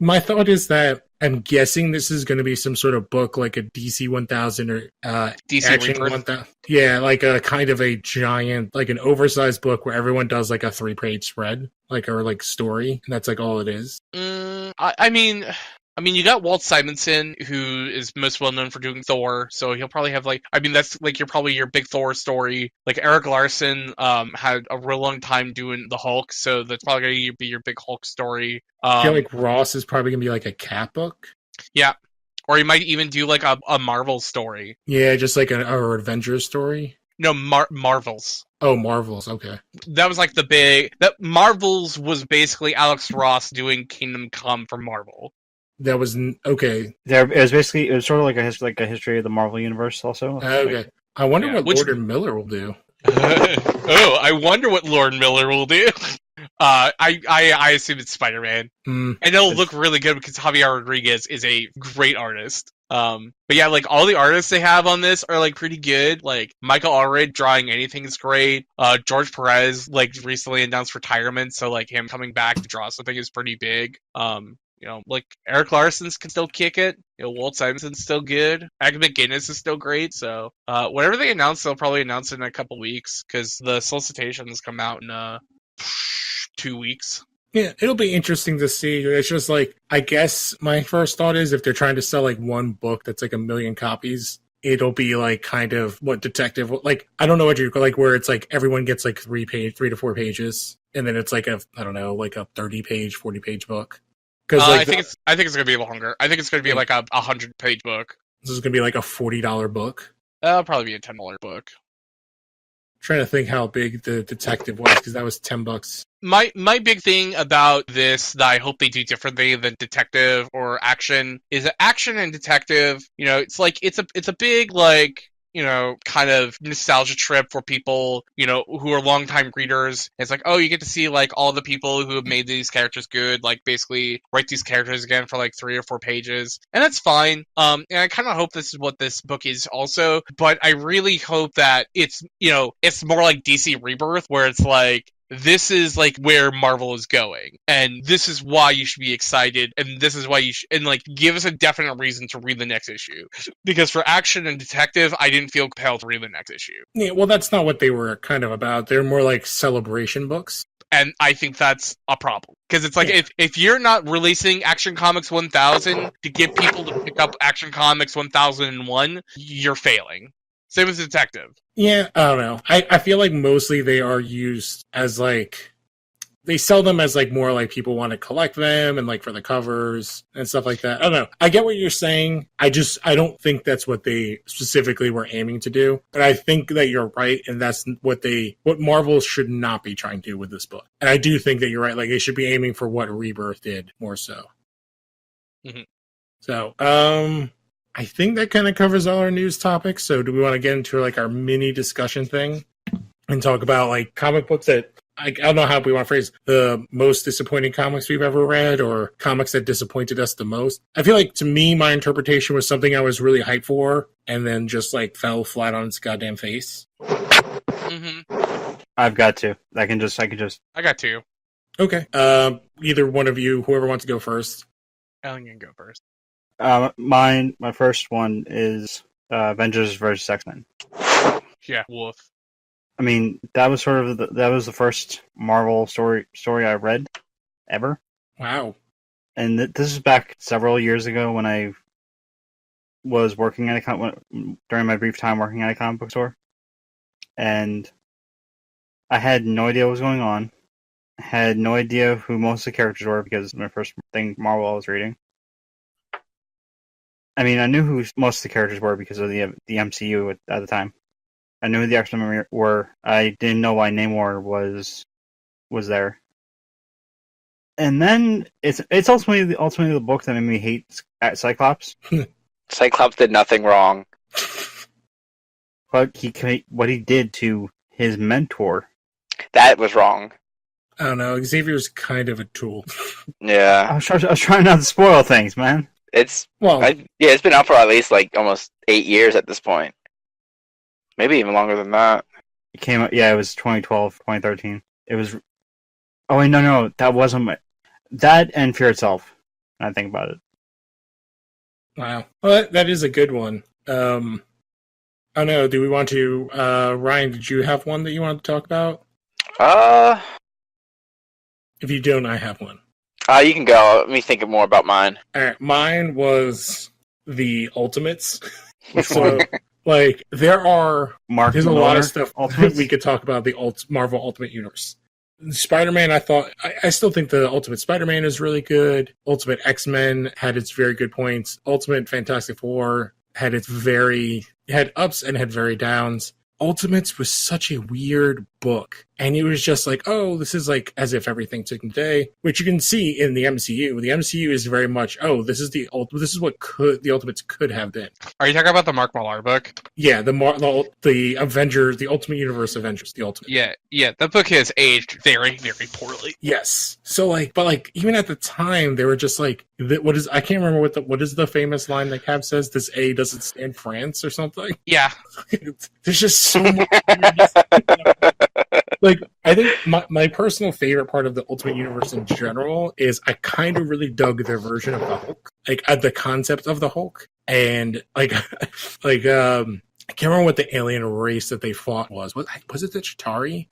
My thought is that I'm guessing this is going to be some sort of book like a DC 1000 or DC Action Rebirth. 1000. Yeah, like a kind of a giant, like an oversized book where everyone does like a 3-page spread, or story, and that's like all it is. I mean, you got Walt Simonson, who is most well known for doing Thor, so he'll probably have that's like your big Thor story. Like Eric Larson had a real long time doing the Hulk, so that's probably gonna be your big Hulk story. I feel like Ross is probably gonna be like a cat book. Yeah, or he might even do like a Marvel story. Yeah, just like an Avengers story. No, Marvels. Oh, Marvels. Okay. That was like Marvels was basically Alex Ross doing Kingdom Come for Marvel. That was okay. It was sort of like a history of the Marvel universe, also. Okay, I wonder what Lord and Miller will do. I wonder what Lord Miller will do. I assume it's Spider-Man, and it'll look really good because Javier Rodriguez is a great artist. But yeah, like all the artists they have on this are like pretty good. Like Michael Allred drawing anything is great. George Perez like recently announced retirement, so like him coming back to draw something is pretty big. Like Eric Larson's can still kick it. Walt Simonson's still good. Ed McGuinness is still great. So whatever they announce, they'll probably announce it in a couple weeks because the solicitations come out in 2 weeks. Yeah, it'll be interesting to see. It's just like, I guess my first thought is if they're trying to sell like one book that's like 1 million copies, it'll be like kind of what detective, like, I don't know what you're like, where it's like everyone gets like 3 to 4 pages, and then it's like a 30-page, 40-page book. I think it's gonna be longer. I think it's gonna be like a 100-page book. This is gonna be like a $40 book. It'll probably be a $10 book. I'm trying to think how big the detective was because that was $10. My big thing about this that I hope they do differently than detective or action is that action and detective. It's like it's a big like. Kind of nostalgia trip for people, who are longtime readers. It's like, oh, you get to see like all the people who have made these characters good, like basically write these characters again for like 3 or 4 pages. And that's fine. And I kind of hope this is what this book is also, but I really hope that it's more like DC Rebirth, where it's like, this is like where Marvel is going, and this is why you should be excited, and this is why you should, and like give us a definite reason to read the next issue. Because for action and detective, I didn't feel compelled to read the next issue. Yeah, well, that's not what they were kind of about. They're more like celebration books. And I think that's a problem. Because it's like, if you're not releasing Action Comics 1000 to get people to pick up Action Comics 1001, you're failing. Same as Detective. Yeah, I don't know. I feel like mostly they are used as like, they sell them as like more like people want to collect them and like for the covers and stuff like that. I don't know. I get what you're saying. I don't think that's what they specifically were aiming to do. But I think that you're right, and that's what Marvel should not be trying to do with this book. And I do think that you're right. Like they should be aiming for what Rebirth did more so. Mm-hmm. So, I think that kind of covers all our news topics. So do we want to get into like our mini discussion thing and talk about like comic books that, I don't know how we want to phrase the most disappointing comics we've ever read or comics that disappointed us the most. I feel like to me, my interpretation was something I was really hyped for and then just like fell flat on its goddamn face. Mm-hmm. I've got two. I got two. Okay. Either one of you, whoever wants to go first. Ellen can go first. My first one is Avengers vs. X-Men. Yeah, Wolf. I mean, that was the first Marvel story I read ever. Wow. And this is back several years ago when I was working at during my brief time working at a comic book store, and I had no idea what was going on. I had no idea who most of the characters were because it was my first thing Marvel I was reading. I mean, I knew who most of the characters were because of the MCU at the time. I knew who the X-Men were. I didn't know why Namor was there. And then it's ultimately the book that made me hate Cyclops. Cyclops did nothing wrong. But what he did to his mentor. That was wrong. I don't know. Xavier's kind of a tool. Yeah. I was trying not to spoil things, man. It's been out for at least like almost 8 years at this point. Maybe even longer than that. It came out, it was 2012, 2013. It was. Oh wait, no, that wasn't that and Fear Itself. When I think about it. Wow, well, that is a good one. I don't know. Do we want to? Ryan, did you have one that you wanted to talk about? If you don't, I have one. You can go. Let me think more about mine. All right, mine was the Ultimates. So. Like, there's a lot of stuff we could talk about the Marvel Ultimate Universe. Spider-Man, I still think the Ultimate Spider-Man is really good. Ultimate X-Men had its very good points. Ultimate Fantastic Four had ups and had very downs. Ultimates was such a weird book. And it was just like, oh, this is like as if everything took a day, which you can see in the MCU. The MCU is very much, oh, this is what the Ultimates could have been. Are you talking about the Mark Millar book? Yeah, the Avengers, the Ultimate Universe Avengers, the Ultimate. Yeah, that book has aged very, very poorly. Yes. So but even at the time, they were just like, I can't remember what is the famous line that Cap says? This A doesn't stand France or something? Yeah. There's just so much. Like, I think my personal favorite part of the Ultimate Universe in general is I kind of really dug their version of the Hulk, like the concept of the Hulk, and I can't remember what the alien race that they fought was. Was it the Chitauri?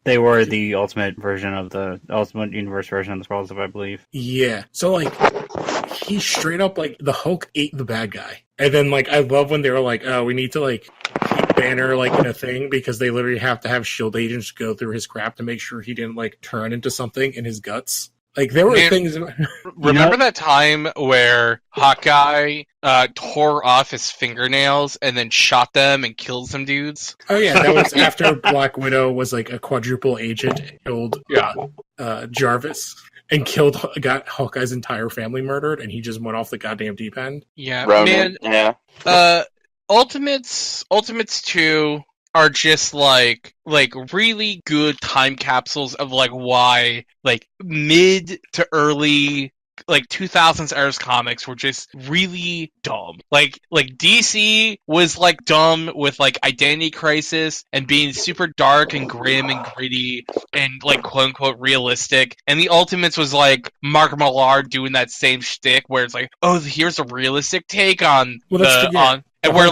They were the ultimate version of the Ultimate Universe version of the Skrulls, I believe. Yeah. So he straight up the Hulk ate the bad guy, and then I love when they were like, oh, we need to keep Banner in a thing because they literally have to have SHIELD agents go through his crap to make sure he didn't turn into something in his guts. There were things. Remember that time where Hawkeye tore off his fingernails and then shot them and killed some dudes? Oh yeah, that was after Black Widow was a quadruple agent and killed Jarvis and got Hawkeye's entire family murdered, and he just went off the goddamn deep end. Yeah, Ronan, man. Yeah. Ultimates 2 are just really good time capsules of why mid to early like 2000s era's comics were just really dumb. Like DC was like dumb with like Identity Crisis and being super dark and grim and gritty and like quote unquote realistic. And the Ultimates was like Mark Millar doing that same shtick where it's like, oh, here's a realistic take on and where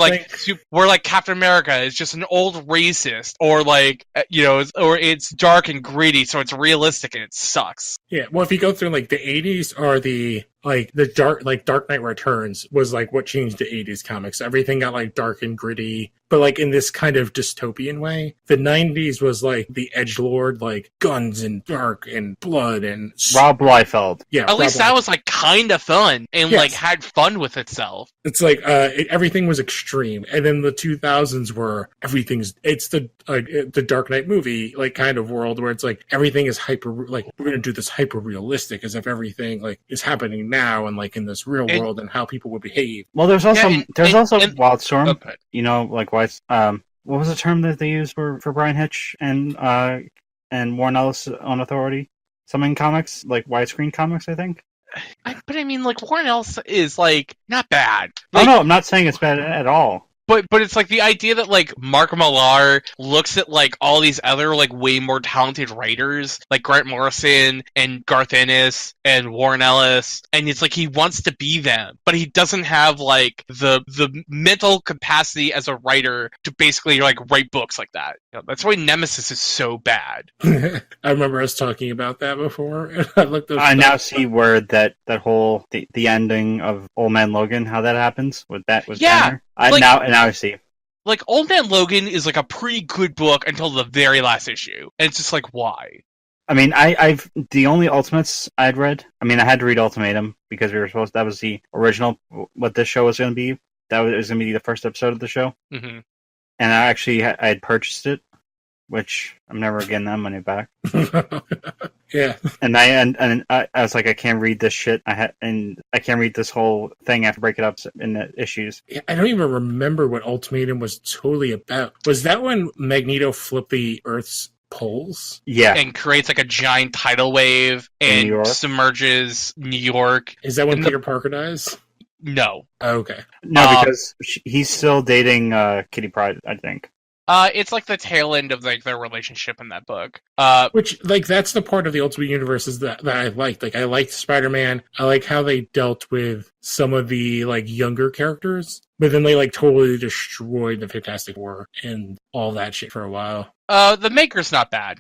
like Captain America is just an old racist, or like or it's dark and gritty, so it's realistic and it sucks. Yeah, well, if you go through like the '80s or the Dark Knight Returns was like what changed the '80s comics. Everything got like dark and gritty, but like in this kind of dystopian way. The '90s was like the edgelord, like guns and dark and blood and Rob Liefeld. Yeah, at least that was like kind of fun and like had fun with itself. It's like everything was extreme, and then the 2000s were it's the Dark Knight movie like kind of world where it's like everything is hyper, like we're gonna do this hyper realistic as if everything like is happening now and like in this real world and how people would behave. Well, there's also Wildstorm. Okay. You know, like what was the term that they used for Brian Hitch and Warren Ellis on Authority? Something comics, like widescreen comics, I think. But I mean, like Warren Ellis is like not bad. Like, no, I'm not saying it's bad at all. But it's like the idea that like Mark Millar looks at like all these other like way more talented writers like Grant Morrison and Garth Ennis and Warren Ellis, and it's like he wants to be them, but he doesn't have like the mental capacity as a writer to basically like write books like that. That's why Nemesis is so bad. I remember us talking about that before. I now see where that whole the ending of Old Man Logan, how that happens with that was Banner. Now I see. Like, Old Man Logan is like a pretty good book until the very last issue, and it's just like, why? I mean, I've the only Ultimates I'd read. I mean, I had to read Ultimatum because we were supposed. That was the original. What this show was going to be. That was going to be the first episode of the show. Mm-hmm. And I had purchased it, which I'm never getting that money back. Yeah. And I was like, I can't read this shit. I can't read this whole thing. I have to break it up in the issues. I don't even remember what Ultimatum was totally about. Was that when Magneto flipped the Earth's poles? Yeah. And creates like a giant tidal wave and submerges New York. Is that when Peter Parker dies? No. Oh, okay. No, because he's still dating Kitty Pryde, I think. It's like the tail end of like their relationship in that book. Which, like, that's the part of the Ultimate Universe is that I liked. Like, I liked Spider-Man. I like how they dealt with some of the, like, younger characters. But then they, like, totally destroyed the Fantastic Four and all that shit for a while. The Maker's not bad.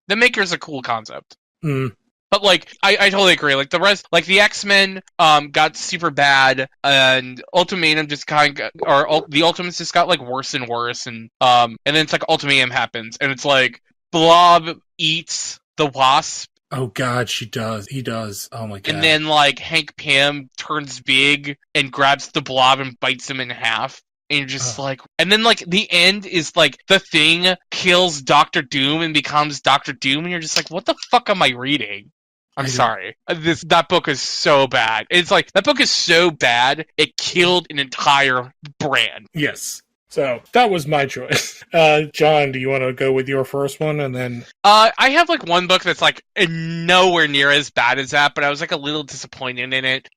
The Maker's a cool concept. Mm. But, like, I totally agree. Like, the rest, like, the X-Men, got super bad, and Ultimatum just the Ultimates just got, like, worse and worse, and then it's like Ultimatum happens, and it's like, Blob eats the Wasp. Oh, God, she does. He does. Oh, my God. And then, like, Hank Pym turns big and grabs the Blob and bites him in half. And you're just like... And then, like, the end is, like, the Thing kills Doctor Doom and becomes Doctor Doom, and you're just like, what the fuck am I reading? I'm sorry. That book is so bad. It's like, that book is so bad, it killed an entire brand. Yes. So, that was my choice. John, do you want to go with your first one, and then... I have, like, one book that's, like, nowhere near as bad as that, but I was, like, a little disappointed in it.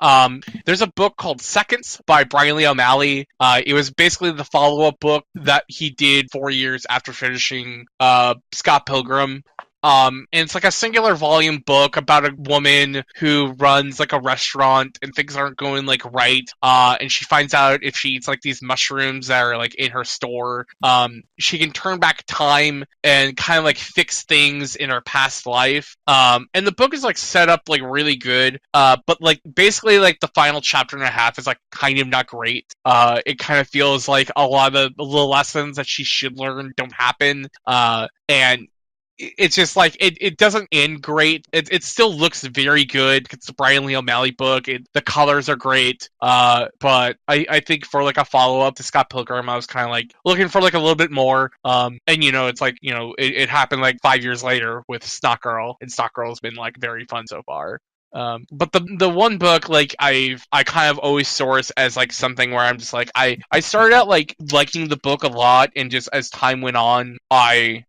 There's a book called Seconds by Brian Lee O'Malley. It was basically the follow-up book that he did 4 years after finishing Scott Pilgrim. And it's like a singular volume book about a woman who runs like a restaurant and things aren't going like right. And she finds out if she eats like these mushrooms that are like in her store, she can turn back time and kind of like fix things in her past life. And the book is like set up like really good. But like basically like the final chapter and a half is like kind of not great. It kind of feels like a lot of the little lessons that she should learn don't happen. And it's just like it doesn't end great. It still looks very good. It's a Brian Lee O'Malley book. The colors are great. But I think for like a follow up to Scott Pilgrim, I was kind of like looking for like a little bit more. And it's like it happened like 5 years later with Snot Girl, and Snot Girl has been like very fun so far. But the one book like I kind of always source as like something where I'm just like I started out like liking the book a lot, and just as time went on I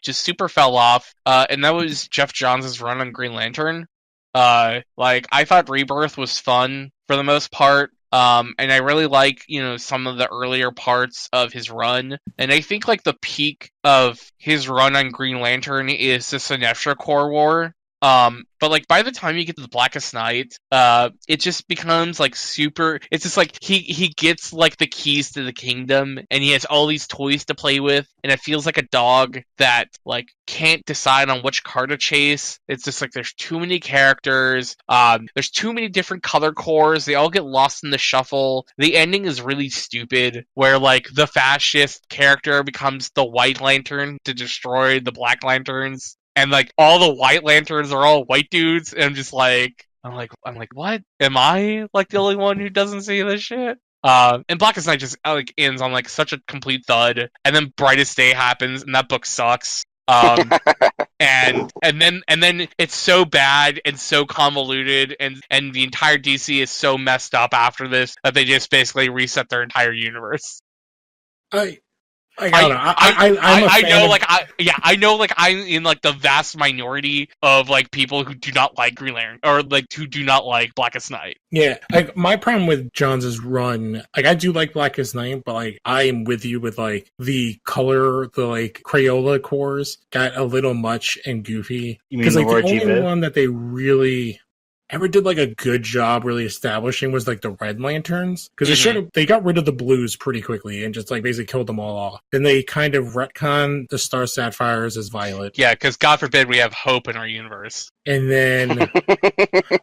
just super fell off, and that was Jeff Johns' run on Green Lantern. Like, I thought Rebirth was fun for the most part. And I really like, some of the earlier parts of his run. And I think, like, the peak of his run on Green Lantern is the Sinestro Corps War. But like by the time you get to the Blackest Night, it just becomes like super. It's just like he gets like the keys to the kingdom, and he has all these toys to play with, and it feels like a dog that like can't decide on which car to chase. It's just like there's too many characters. There's too many different color cores. They all get lost in the shuffle. The ending is really stupid, where like the fascist character becomes the White Lantern to destroy the Black Lanterns. And like all the White Lanterns are all white dudes, and I'm like, what? Am I like the only one who doesn't see this shit? And Blackest Night just like ends on like such a complete thud, and then Brightest Day happens, and that book sucks. And then it's so bad and so convoluted, and the entire DC is so messed up after this that they just basically reset their entire universe. I know I'm in like the vast minority of like people who do not like Green Lantern or like who do not like Blackest Night. Yeah, like my problem with Johns' run, like I do like Blackest Night, but like I am with you with like the color, the like Crayola cores got a little much and goofy. Because like the only one that they really ever did like a good job really establishing was like the Red Lanterns, because they got rid of the blues pretty quickly and just like basically killed them all off. Then they kind of retconned the Star Sapphires as Violet. Yeah, because God forbid we have hope in our universe. And then,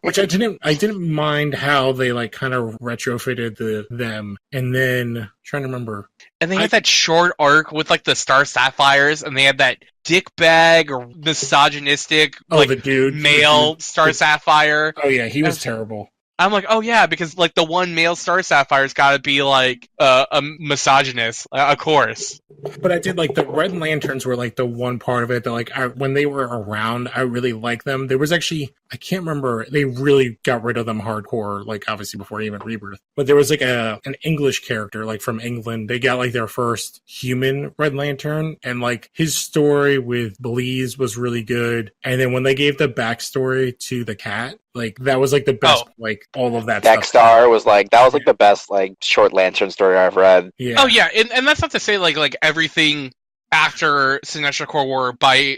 which I didn't mind how they like kind of retrofitted them. And then trying to remember. And they had that short arc with like the Star Sapphires, and they had that dickbag or misogynistic the dude, male Star Sapphire. Oh yeah, he was terrible. I'm like, oh yeah, because like the one male Star Sapphire's got to be like a misogynist, of course. But I did like the Red Lanterns were like the one part of it that like when they were around, I really liked them. There was actually, I can't remember, they really got rid of them hardcore, like obviously before even Rebirth. But there was like an English character like from England. They got like their first human Red Lantern, and like his story with Belize was really good. And then when they gave the backstory to the cat, like that was like the best, like all of that Dexter stuff. was like the best like short Lantern story I've read. Yeah. Oh yeah, and that's not to say like everything after Sinestro Corps War by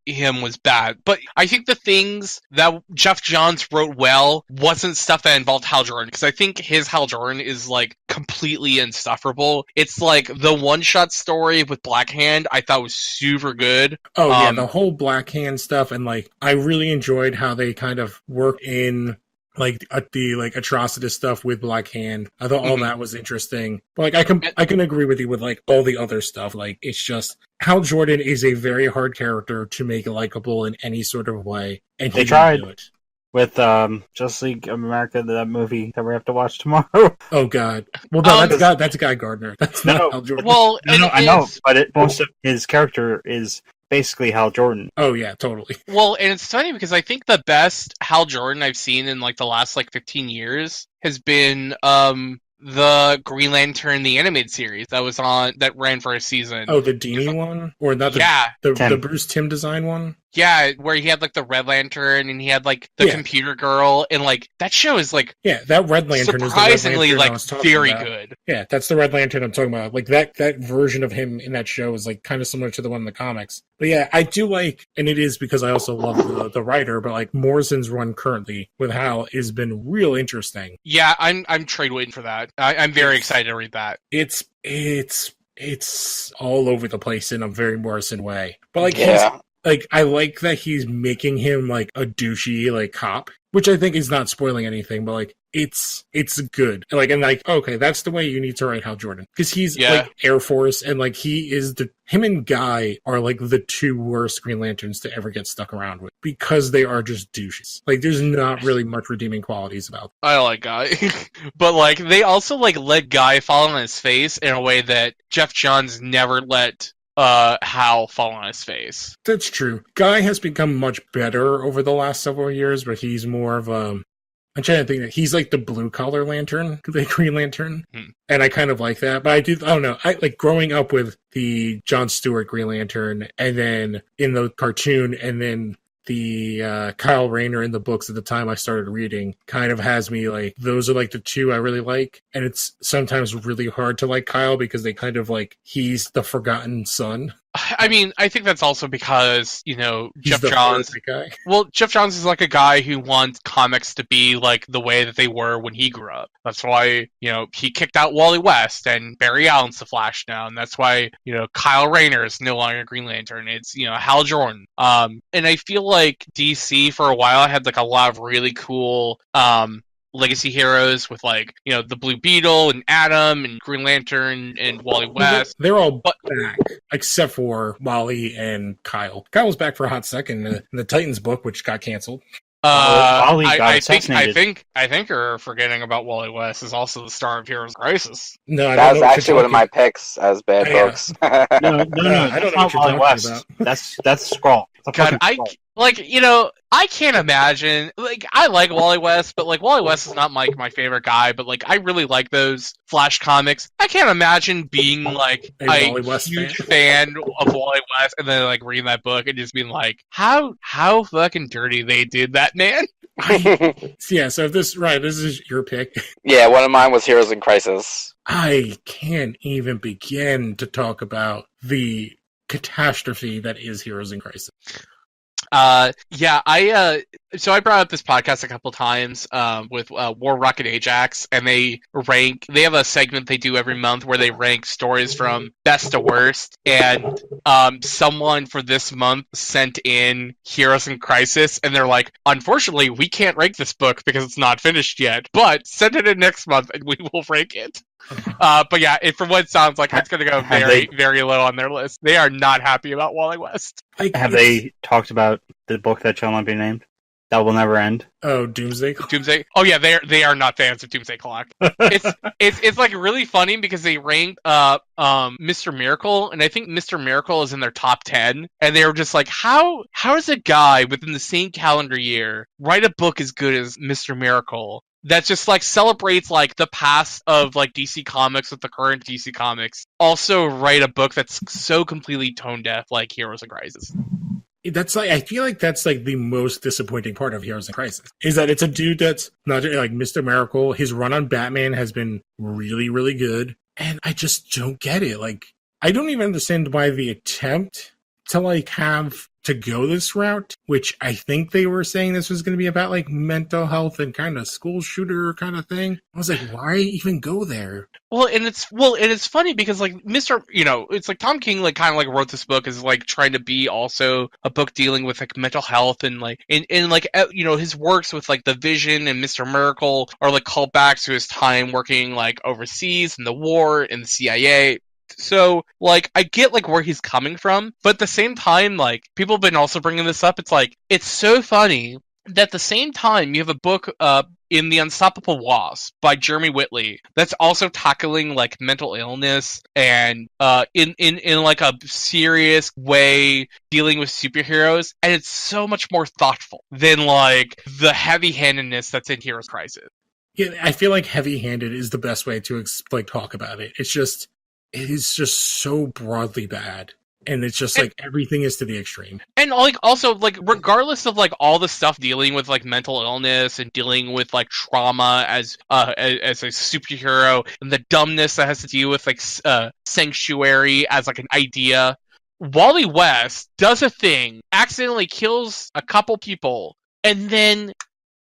him was bad, but I think the things that Jeff Johns wrote well wasn't stuff that involved Hal Jordan, because I think his Hal Jordan is like completely insufferable. It's like the one-shot story with Black Hand I thought was super good. Oh yeah, the whole Black Hand stuff, and like I really enjoyed how they kind of worked in like the like Atrocitus stuff with Black Hand. I thought all that was interesting. But like I can agree with you with like all the other stuff. Like it's just Hal Jordan is a very hard character to make likable in any sort of way, and they tried do it with Justice League of America, that movie that we have to watch tomorrow. Oh God! Well, no, that's Guy Gardner. That's not Hal Jordan. Well, I know, but most of his character is basically Hal Jordan. Oh yeah, totally. Well, and it's funny because I think the best Hal Jordan I've seen in like the last like 15 years has been the Green Lantern the animated series that ran for a season. Oh, the Dini one, or not? The Bruce Timm design one. Yeah, where he had like the Red Lantern and he had like the computer girl, and like that show is like that Red Lantern surprisingly is the Red Lantern like very good. Yeah, that's the Red Lantern I'm talking about. Like that version of him in that show is like kind of similar to the one in the comics. But yeah, I do like, and it is because I also love the writer. But like Morrison's run currently with Hal has been real interesting. Yeah, I'm trade waiting for that. I'm very excited to read that. It's all over the place in a very Morrison way. But like like, I like that he's making him, like, a douchey, like, cop, which I think is not spoiling anything, but, like, it's good. Like, and, like, okay, that's the way you need to write Hal Jordan. Because he's, like, Air Force, and, like, him and Guy are, like, the two worst Green Lanterns to ever get stuck around with. Because they are just douches. Like, there's not really much redeeming qualities about them. I like Guy. But, like, they also, like, let Guy fall on his face in a way that Jeff Johns never let Hal fall on his face. That's true. Guy has become much better over the last several years, but he's more of I'm trying to think that he's like the blue collar lantern, the Green Lantern. And I kind of like that. But I don't know. I like growing up with the John Stewart Green Lantern and then in the cartoon and then the Kyle Rayner in the books at the time I started reading kind of has me like, those are like the two I really like. And it's sometimes really hard to like Kyle because they kind of like, he's the forgotten son. I mean, I think that's also because, you know, He's Jeff Johns. guy. Well, Jeff Johns is like a guy who wants comics to be like the way that they were when he grew up. That's why, you know, he kicked out Wally West and Barry Allen's the Flash now, and that's why, you know, Kyle Rayner is no longer Green Lantern. It's, you know, Hal Jordan. And I feel like DC for a while had like a lot of really cool legacy heroes with, like, you know, the Blue Beetle and Atom and Green Lantern and Wally West. They're all back, except for Wally and Kyle. Kyle was back for a hot second in the Titans book, which got canceled. Wally got I assassinated. think you're forgetting about Wally West is also the star of Heroes Crisis. No, I That don't was know what actually you're one of my talking- picks as bad Yeah. books. No, I don't know that's what not you're Wally talking West. about. That's Skrull. It's a God, fucking Skrull. like, you know, I can't imagine, like, I like Wally West, but, like, Wally West is not my favorite guy, but, like, I really like those Flash comics. I can't imagine being, like, A a Wally West huge fan of Wally West and then, like, reading that book and just being like, how fucking dirty they did that, man. Yeah, so if this is your pick. Yeah, one of mine was Heroes in Crisis. I can't even begin to talk about the catastrophe that is Heroes in Crisis. So I brought up this podcast a couple times with War Rocket Ajax, and they have a segment they do every month where they rank stories from best to worst, and someone for this month sent in Heroes in Crisis, and they're like, unfortunately, we can't rank this book because it's not finished yet, but send it in next month and we will rank it. But yeah, from what it sounds like, it's going to go very low on their list. They are not happy about Wally West. Have they talked about the book that shall not be named? That will never end. Oh, Doomsday. Oh yeah, they are not fans of Doomsday Clock. It's like really funny because they ranked Mr. Miracle, and I think Mr. Miracle is in their top 10, and they were just like, how does a guy within the same calendar year write a book as good as Mr. Miracle? That just like celebrates like the past of like DC Comics with the current DC Comics. Also write a book that's so completely tone deaf like Heroes in Crisis. That's like, I feel like that's like the most disappointing part of Heroes in Crisis is that it's a dude that's not like Mr. Miracle. His run on Batman has been really, really good, and I just don't get it. Like, I don't even understand why the attempt to like have to go this route, which I think they were saying this was going to be about like mental health and kind of school shooter kind of thing. I was like, why even go there? Well, and it's funny because like it's like Tom King like kind of like wrote this book as like trying to be also a book dealing with like mental health and like in like his works with like the Vision and Mr. Miracle are like callbacks to his time working like overseas in the war in the CIA. So, like, I get, like, where he's coming from, but at the same time, like, people have been also bringing this up. It's like, it's so funny that at the same time you have a book in The Unstoppable Wasp by Jeremy Whitley that's also tackling, like, mental illness and in like, a serious way dealing with superheroes, and it's so much more thoughtful than, like, the heavy-handedness that's in Heroes Crisis. Yeah, I feel like heavy-handed is the best way to, like, talk about it. It is just so broadly bad. And it's just like everything is to the extreme. And like also like regardless of like all the stuff dealing with like mental illness and dealing with like trauma as a superhero and the dumbness that has to deal with like sanctuary as like an idea, Wally West does a thing, accidentally kills a couple people, and then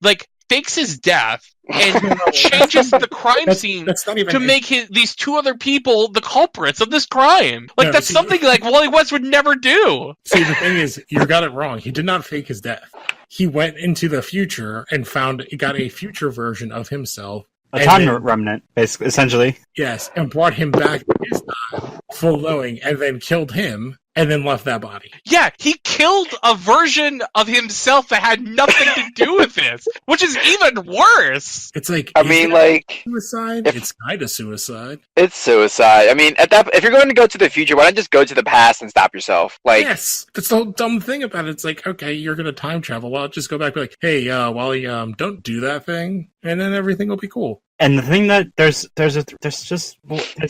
like fakes his death and changes the crime scene to make these two other people the culprits of this crime. Like, that's something like Wally West would never do. See, the thing is, you got it wrong. He did not fake his death. He went into the future and got a future version of himself. A time remnant, basically, essentially. Yes, and brought him back to his time, full glowing, and then killed him, and then left that body. Yeah, he killed a version of himself that had nothing to do with this, which is even worse. It's like, suicide? It's kind of suicide. It's suicide. I mean, if you're going to go to the future, why not just go to the past and stop yourself? Like, yes, that's the whole dumb thing about it. It's like, okay, you're going to time travel. Well, just go back and be like, hey, Wally, don't do that thing, and then everything will be cool. And the thing that there's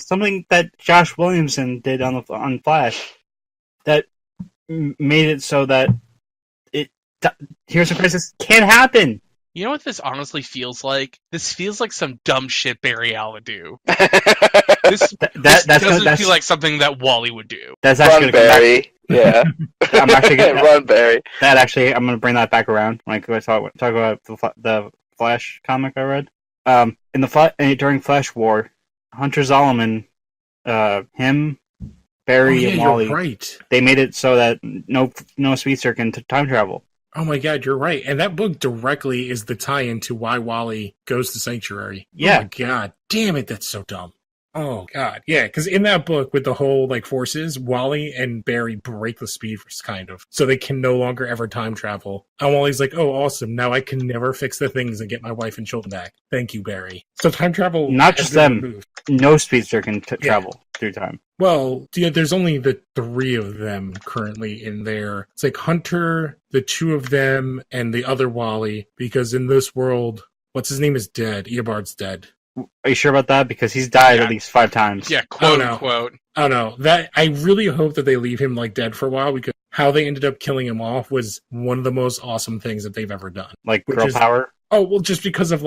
something that Josh Williamson did on Flash that made it so that Here's a Crisis can't happen. You know what this honestly feels like? This feels like some dumb shit Barry Allen would do. This doesn't feel like something that Wally would do. That's actually Run, Barry. Yeah. I'm actually gonna Run, Barry. I'm going to bring that back around when I go talk about the Flash comic I read. During Flash War, Hunter Zolomon, him, Barry, and Wally, right. They made it so that no speedster can time travel. Oh my god, you're right. And that book directly is the tie-in to why Wally goes to Sanctuary. Yeah. Oh my god, damn it, that's so dumb. Oh god, yeah, because in that book with the whole forces, Wally and Barry break the speeders kind of, so they can no longer ever time travel. And Wally's like, "Oh, awesome! Now I can never fix the things and get my wife and children back." Thank you, Barry. So time travel, not just them. Removed. No speedster can travel through time. Well, there's only the 3 of them currently in there. It's like Hunter, the 2 of them, and the other Wally. Because in this world, what's his name is dead. Eobard's dead. Are you sure about that? Because he's died at least 5 times. Yeah, quote unquote. Oh no, that I really hope that they leave him dead for a while, because how they ended up killing him off was one of the most awesome things that they've ever done. Like girl power? Oh, well, just because of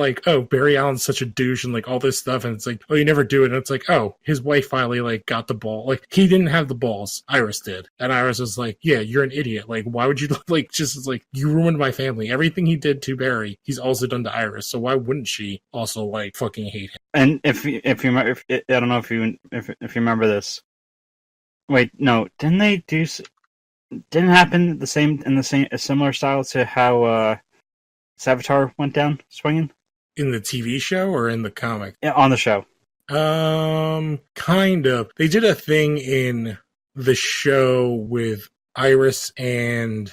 Barry Allen's such a douche and all this stuff, and it's oh, you never do it, and it's oh, his wife finally got the ball. He didn't have the balls, Iris did, and Iris was yeah, you're an idiot. Why would you you ruined my family? Everything he did to Barry, he's also done to Iris. So why wouldn't she also fucking hate him? And if you I don't know if you remember this. Wait, no, didn't they do? Didn't happen a similar style to how Savitar went down swinging? In the TV show or in the comic? Yeah, on the show. Kind of. They did a thing in the show with Iris and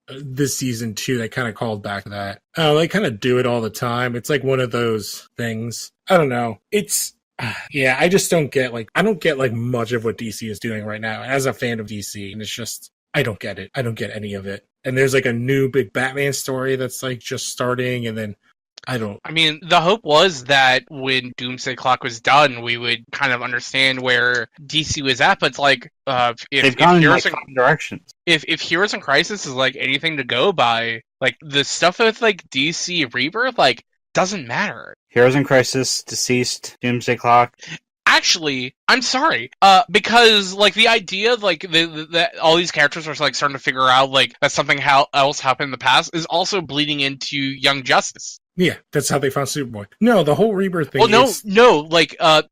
this season 2 that kind of called back that. They kind of do it all the time. It's one of those things. I don't know. It's... yeah, I just don't get, I don't get, much of what DC is doing right now as a fan of DC, and it's just... I don't get it. I don't get any of it. And there's a new big Batman story that's just starting, and then I don't. I mean, the hope was that when Doomsday Clock was done, we would kind of understand where DC was at. But it's they've gone in directions. If Heroes in Crisis is anything to go by, the stuff with DC Rebirth doesn't matter. Heroes in Crisis, Deceased, Doomsday Clock. Actually, I'm sorry, because the idea that all these characters are starting to figure out that something else happened in the past is also bleeding into Young Justice. Yeah, that's how they found Superboy. No, the whole Rebirth thing. Well, no,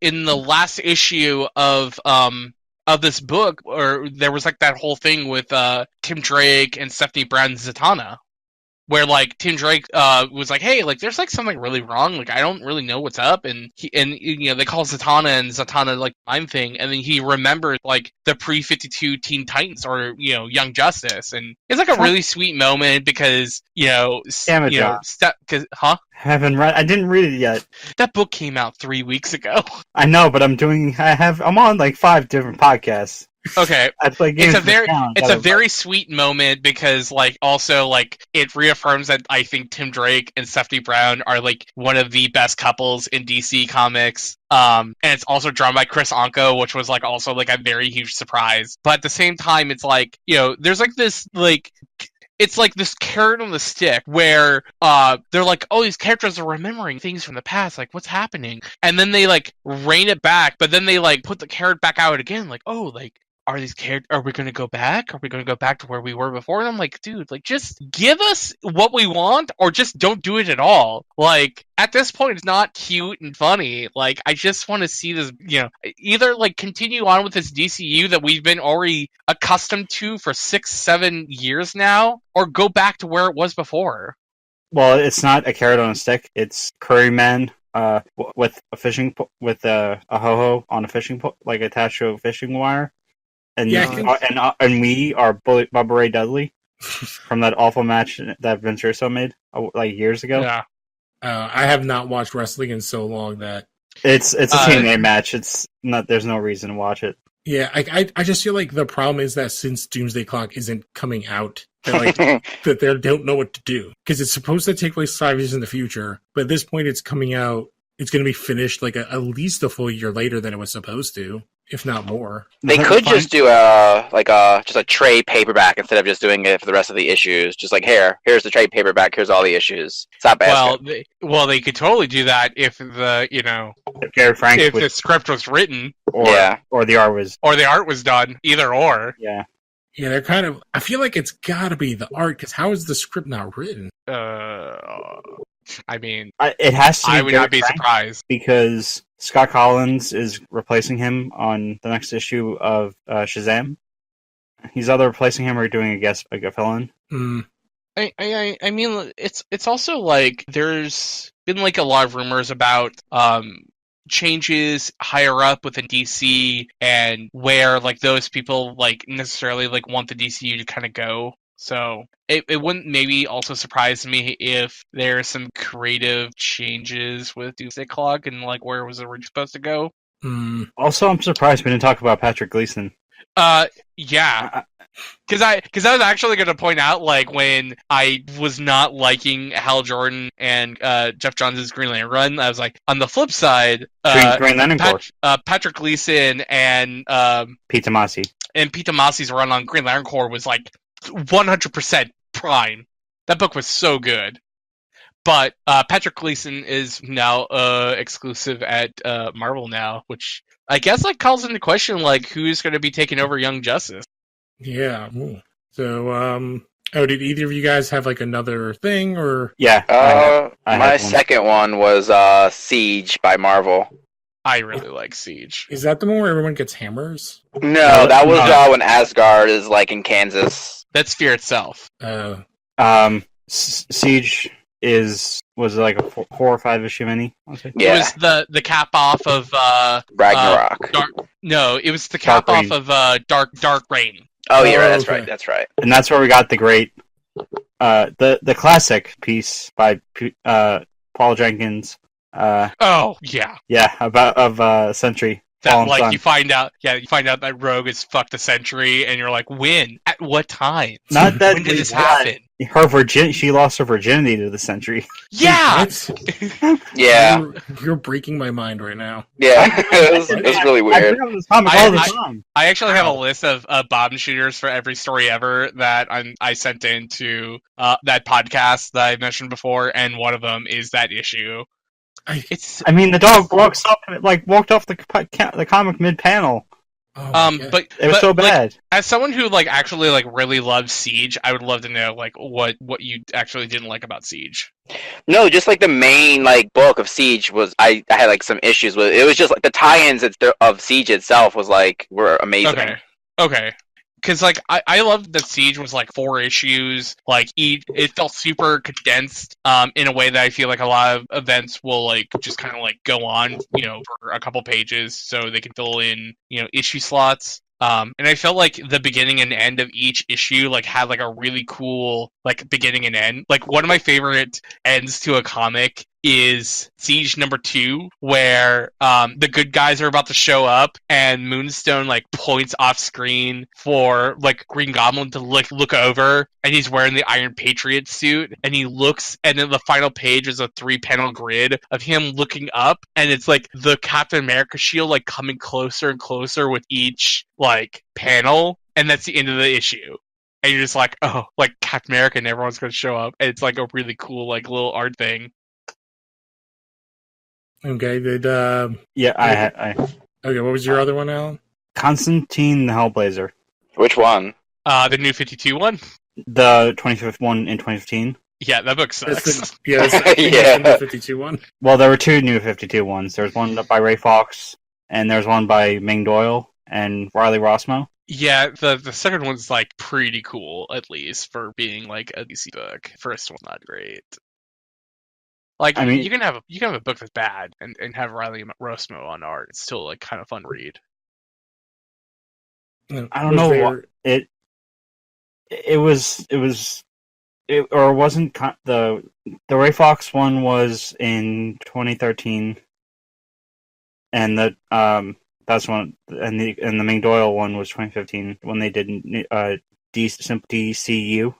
in the last issue of this book, or there was that whole thing with Tim Drake and Stephanie Brown Zatanna. Where Tim Drake was hey, there's something really wrong. I don't really know what's up, and they call Zatanna I'm thing, and then he remembered the pre-52 Teen Titans or Young Justice, and it's a really sweet moment because Haven't read. I didn't read it yet. That book came out 3 weeks ago. I know, but I'm on 5 different podcasts. Okay, it's a very sweet moment because also it reaffirms that I think Tim Drake and Stephanie Brown are one of the best couples in DC Comics. And it's also drawn by Chris Anko, which was also a very huge surprise. But at the same time, it's there's this it's this carrot on the stick where they're oh, these characters are remembering things from the past, what's happening, and then they rein it back, but then they put the carrot back out again, are these characters? Are we going to go back? Are we going to go back to where we were before? And I'm dude, just give us what we want, or just don't do it at all. At this point, it's not cute and funny. I just want to see this, either continue on with this DCU that we've been already accustomed to for 6-7 years now, or go back to where it was before. Well, it's not a carrot on a stick. It's Curryman with a fishing with a ho-ho on a fishing attached to a fishing wire. And and we are Bubba Ray Dudley from that awful match that Vince Russo made years ago. Yeah, I have not watched wrestling in so long that it's a TNA match. It's not. There's no reason to watch it. Yeah, I just feel the problem is that since Doomsday Clock isn't coming out, that they don't know what to do, because it's supposed to take place 5 years in the future, but at this point it's coming out. It's going to be finished at least a full year later than it was supposed to. if not more. They could just do just a trade paperback instead of just doing it for the rest of the issues. Just like here's the trade paperback. Here's all the issues. It's not bad. They could totally do that if Gary Frank if the script was written, or the art was done. Either or. Yeah. Yeah, they're kind of. I feel like it's got to be the art, because how is the script not written? I mean, it has to. I would not be surprised, because Scott Collins is replacing him on the next issue of Shazam. He's either replacing him or doing a fill-in. I mean, it's also like there's been like a lot of rumors about changes higher up within DC and where like those people like necessarily like want the DCU to kind of go. So it wouldn't maybe also surprise me if there's some creative changes with Doomsday Clock and like where it was originally supposed to go. Also, I'm surprised we didn't talk about Patrick Gleason. Yeah. Because I was actually going to point out, like, when I was not liking Hal Jordan and Jeff Johns' Green Lantern run, I was like, on the flip side, Green Lantern Corps. Patrick Gleason and Pete Tomasi. And Pete Tomasi's run on Green Lantern Corps was like 100% prime. That book was so good. But Patrick Gleason is now exclusive at Marvel now, which I guess like calls into question like who's going to be taking over Young Justice. Yeah. So, did either of you guys have like another thing or? Yeah. My second one was Siege by Marvel. I really like Siege. Is that the one where everyone gets hammers? No, that was when Asgard is like in Kansas. That's Fear itself. Siege was it like a 4 or 5 issue mini? Yeah. It was the cap off of Ragnarok. It was the cap off of Dark Reign. Oh yeah, right. That's right. And that's where we got the great the classic piece by Paul Jenkins. Oh yeah. Yeah, of Sentry. That like you find out that Rogue is fucked a Sentry, and you're like, when? At what time? Not that when did this happen? She lost her virginity to the Sentry. Yeah. Yeah. You're breaking my mind right now. Yeah, it was really weird. I actually have a list of bomb shooters for every story ever that I sent into that podcast that I mentioned before, and one of them is that issue. The dog walked off the comic mid-panel. But it was so bad. Like, as someone who like actually like really loves Siege, I would love to know like what you actually didn't like about Siege. No, just like the main like book of Siege was I had like some issues with it. It was just like the tie-ins of Siege itself were amazing. Okay. Because like I love that Siege was like 4 issues. Like it felt super condensed. In a way that I feel like a lot of events will like just kind of like go on, for a couple pages, so they can fill in, issue slots. And I felt like the beginning and end of each issue like had like a really cool like beginning and end. Like one of my favorite ends to a comic is Siege #2, where the good guys are about to show up and Moonstone like points off screen for like Green Goblin to look over, and he's wearing the Iron Patriot suit, and he looks, and then the final page is a 3-panel grid of him looking up, and it's like the Captain America shield like coming closer and closer with each like panel, and that's the end of the issue. And you're just like, oh, like Captain America and everyone's going to show up. And it's like a really cool like little art thing. Okay, I okay, what was your other one, Alan? Constantine the Hellblazer. Which one? The New 52 one? The 25th one in 2015. Yeah, that book sucks. That's the New 52 one. Well, there were 2 New 52 ones. There's one by Ray Fox, and there's one by Ming Doyle and Riley Rossmo. Yeah, the second one's like pretty cool, at least for being like a DC book. First one's not great. Like, I mean, you can have a book that's bad and have Riley Rossmo on art. It's still like kind of fun read. I don't know what it wasn't the Ray Fox one was in 2013, and that's one, and the Ming Doyle one was 2015 when they did DCU.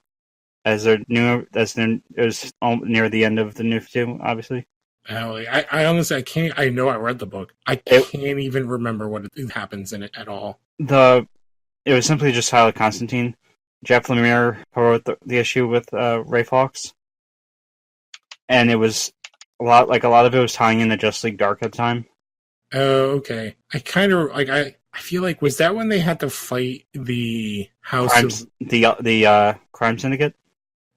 It was near the end of the New 52, obviously. I honestly, I can't. I know I read the book. I can't even remember what happens in it at all. It was simply just how Constantine, Jeff Lemire wrote the issue with Ray Fawkes, and it was a lot of it was tying into Justice League Dark at the time. Oh, okay. I kind of like. I feel like, was that when they had to fight the House of the Crime Syndicate?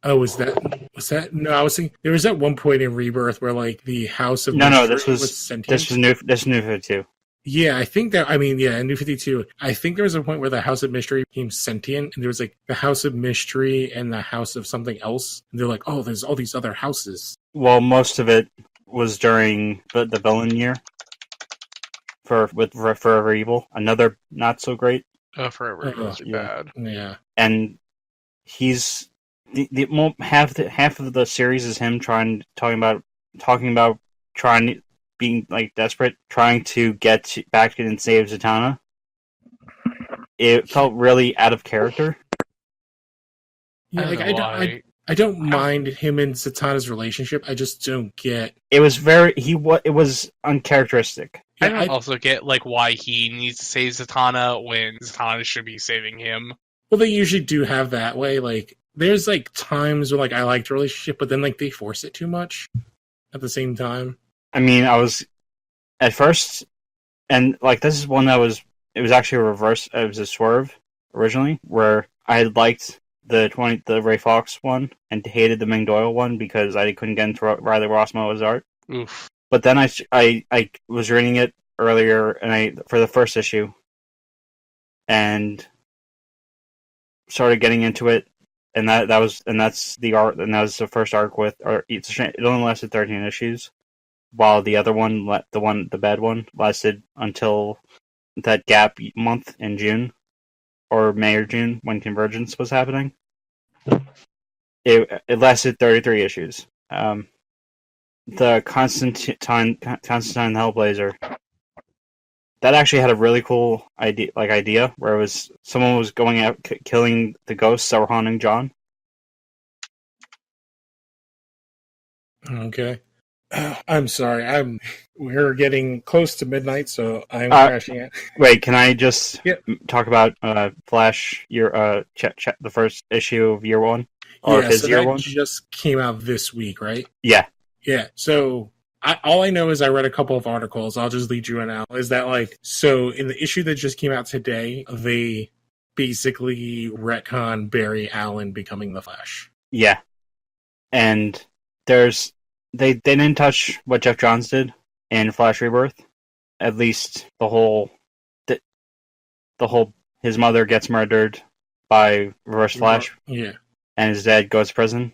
Oh, was that? No, I was thinking there was at one point in Rebirth where like the House of This was sentient. This was New 52. Yeah, I think that. I mean, yeah, in New 52, I think there was a point where the House of Mystery became sentient, and there was like the House of Mystery and the House of something else, and they're like, oh, there's all these other houses. Well, most of it was during the villain year for Forever Evil, another not so great. Forever Evil was bad. Yeah, and he's half of the series is him talking about being like desperate, trying to get back and save Zatanna. It felt really out of character. Yeah, I don't mind him and Zatanna's relationship. I just don't get. It was it was uncharacteristic. I don't also get like why he needs to save Zatanna when Zatanna should be saving him. Well, they usually do have that way. Like, there's like times where like I liked the relationship, but then like they force it too much at the same time. I mean, I was at first, and like this is one that it was actually a reverse. It was a swerve originally, where I had liked the Ray Fawkes one and hated the Ming Doyle one because I couldn't get into Riley Rossmo's art. Oof. But then I was reading it earlier, and for the first issue, and started getting into it, and that's the art, and that was the first arc it only lasted 13 issues, while the other one, the bad one, lasted until that gap month in June, or May or June, when Convergence was happening. It lasted 33 issues. The Constantine Hellblazer, that actually had a really cool idea where it was someone was going out killing the ghosts that were haunting John. Okay. I'm sorry. We're getting close to midnight, so I'm crashing it. Wait, can I just talk about Flash? The first issue of year one, or his year one, just came out this week, right? Yeah. Yeah. So all I know is I read a couple of articles. I'll just lead you in now. Is that like, so in the issue that just came out today, they basically retcon Barry Allen becoming the Flash. Yeah, and they didn't touch what Jeff Johns did in Flash Rebirth. At least the whole his mother gets murdered by Reverse Flash. Yeah, and his dad goes to prison.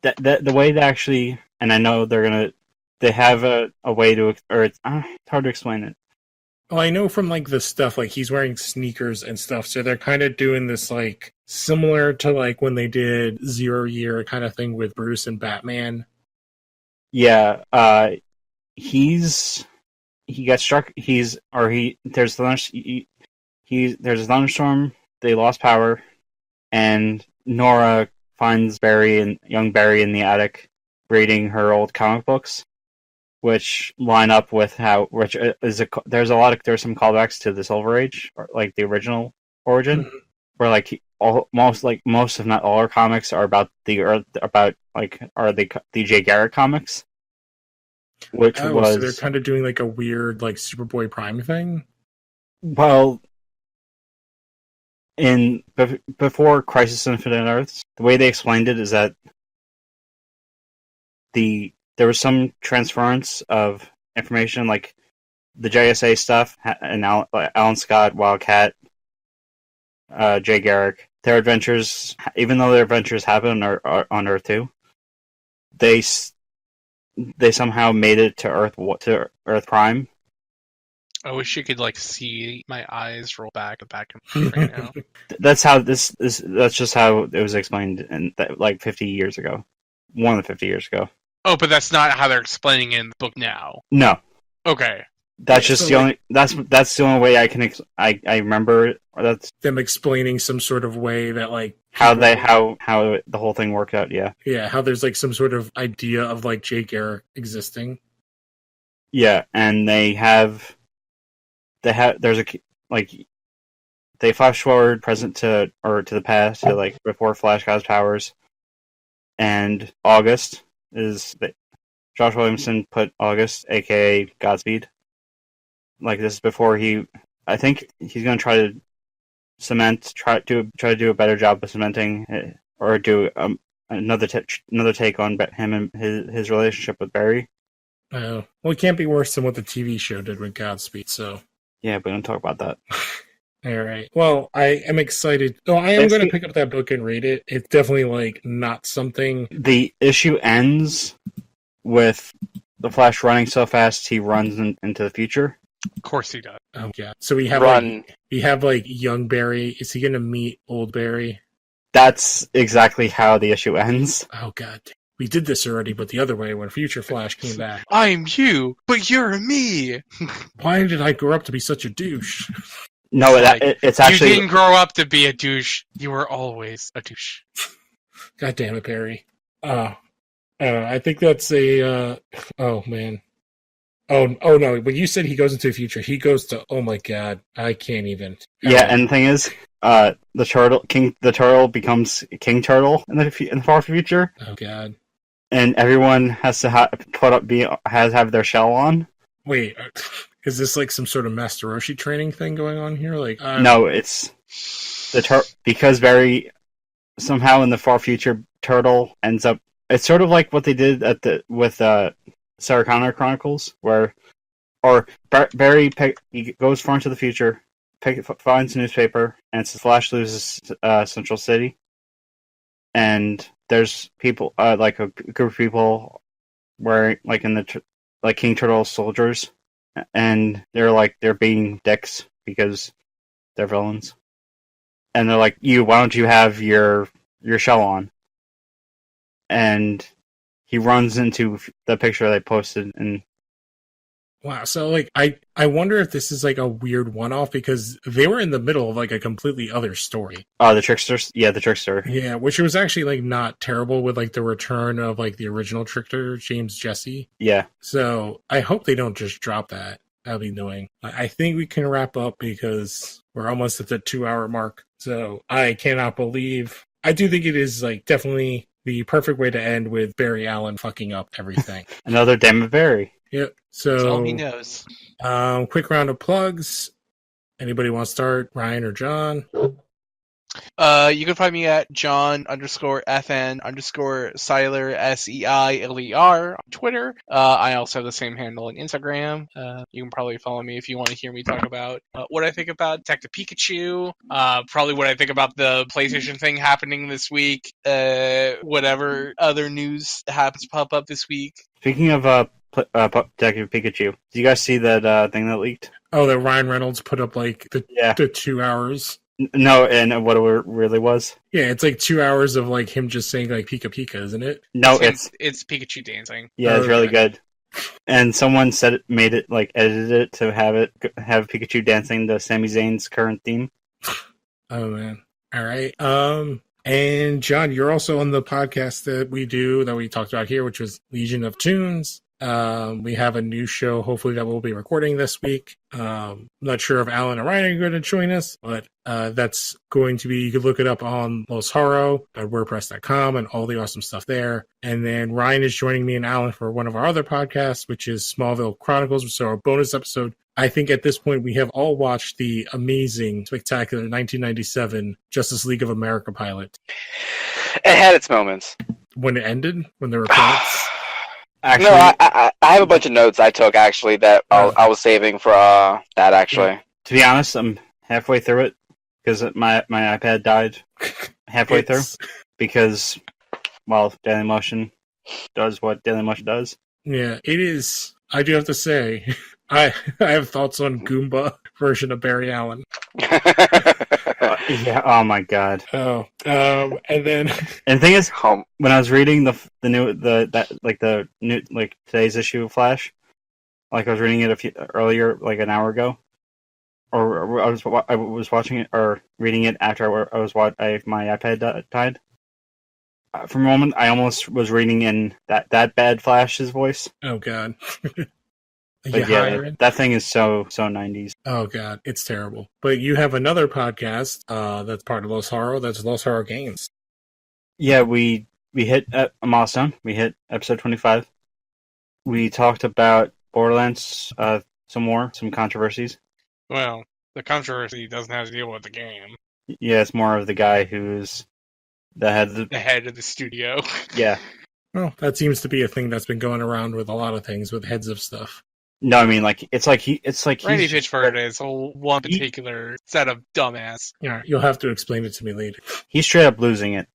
The way they actually, and I know they have a way to, or it's hard to explain it. Well, I know from like the stuff, like he's wearing sneakers and stuff, so they're kind of doing this like similar to like when they did 0 Year kind of thing with Bruce and Batman. Yeah, he got struck. There's a thunderstorm. They lost power, and Nora finds young Barry in the attic, reading her old comic books, which line up with there's some callbacks to the Silver Age, or like the original origin, where like most if not all our comics are about the Earth, are the Jay Garrick comics, which was, so they're kind of doing like a weird like Superboy Prime thing. Well, before Crisis on Infinite Earths, the way they explained it is that there was some transference of information, like the JSA stuff, and Alan Scott, Wildcat, Jay Garrick, their adventures, even though their adventures happen on Earth 2, they somehow made it to Earth Prime. I wish you could like see my eyes roll back right now. That's how that's just how it was explained in like 50 years ago. More than 50 years ago. Oh, but that's not how they're explaining it in the book now. No. Okay. That's just the only. That's the only way I can. I remember. That's them explaining some sort of way that like how the whole thing worked out. Yeah, how there's like some sort of idea of like Jay Garrick existing. Yeah, and they flash forward present to the past to like before Flash got his powers, and August is Josh Williamson put August, aka Godspeed. Like this is before I think he's gonna try to do a better job of cementing or do another take on him and his relationship with Barry. Well, it can't be worse than what the TV show did with Godspeed. So yeah, but don't talk about that. All right. Well, I am excited. Oh, I am going to pick up that book and read it. It's definitely like not something. The issue ends with the Flash running so fast he runs into the future. Of course he does. Oh yeah. So we have like young Barry. Is he going to meet old Barry? That's exactly how the issue ends. Oh god. We did this already, but the other way when Future Flash came back. I'm you, but you're me. Why did I grow up to be such a douche? No, it's actually... You didn't grow up to be a douche. You were always a douche. God damn it, Barry. I think that's a... oh, man. Oh, no. When you said he goes into the future, he goes to... Oh, my God. I can't even. Yeah, and the thing is, the turtle becomes King Turtle in the far future. Oh, God. And everyone has to have their shell on. Wait, is this like some sort of Master Roshi training thing going on here? Like, no, it's because Barry somehow in the far future Turtle ends up. It's sort of like what they did with Sarah Connor Chronicles, Barry he goes far into the future, finds a newspaper, and it's the Flash loses Central City, and there's people like a group of people wearing like in the like King Turtle soldiers, and they're being dicks because they're villains, and they're like, why don't you have your shell on? And he runs into the picture they posted, and wow. So like, I wonder if this is like a weird one-off because they were in the middle of like a completely other story. Oh, the Trickster. Yeah, the Trickster. Yeah, which was actually like not terrible with like the return of like the original Trickster, James Jesse. Yeah. So I hope they don't just drop that. That'll be annoying. I think we can wrap up because we're almost at the 2-hour mark. So I cannot believe. I do think it is like definitely the perfect way to end with Barry Allen fucking up everything. Another damn Barry. Yep. So that's all he knows. Quick round of plugs. Anybody want to start? Ryan or John? You can find me at John_FN_Seiler SEILER on Twitter. I also have the same handle on Instagram. You can probably follow me if you want to hear me talk about what I think about Detective Pikachu. Probably what I think about the PlayStation thing happening this week. Whatever other news happens to pop up this week. Speaking of Detective Pikachu, did you guys see that thing that leaked? Oh, that Ryan Reynolds put up like the 2 hours. No, and what it really was? Yeah, it's like 2 hours of like him just saying like Pika Pika, isn't it? No, it's Pikachu dancing. Yeah, it's really good. And someone edited it to have Pikachu dancing to Sami Zayn's current theme. Oh man! All right. And John, you're also on the podcast that we talked about here, which was Legion of Tunes. We have a new show, hopefully, that we'll be recording this week. I'm not sure if Alan and Ryan are going to join us, but that's going to be, you can look it up on losharo.wordpress.com and all the awesome stuff there. And then Ryan is joining me and Alan for one of our other podcasts, which is Smallville Chronicles, so our bonus episode. I think at this point we have all watched the amazing, spectacular 1997 Justice League of America pilot. It had its moments. When it ended? When there were credits? Actually, no, I have a bunch of notes I took, actually, that I was saving for that, actually. Yeah. To be honest, I'm halfway through it, because my iPad died halfway through, because, well, Dailymotion does what Dailymotion does. Yeah, it is. I do have to say, I have thoughts on Goomba version of Barry Allen. Yeah. Oh my god. Oh. And then. And the thing is, when I was reading the new today's issue of Flash, like I was reading it earlier, like an hour ago, or I was watching it or reading it after my iPad died. For a moment, I almost was reading in that bad Flash's voice. Oh god. But yeah, that thing is so 90s. Oh god, it's terrible. But you have another podcast that's part of Los Horror. That's Los Horror Games. Yeah, we hit a milestone. We hit episode 25. We talked about Borderlands, some controversies. Well, the controversy doesn't have to deal with the game. Yeah, it's more of the guy who's the head of the studio. Yeah. Well, that seems to be a thing that's been going around with a lot of things with heads of stuff. No, I mean, Randy Pitchford is one particular set of dumbass. Yeah, you'll have to explain it to me later. He's straight up losing it.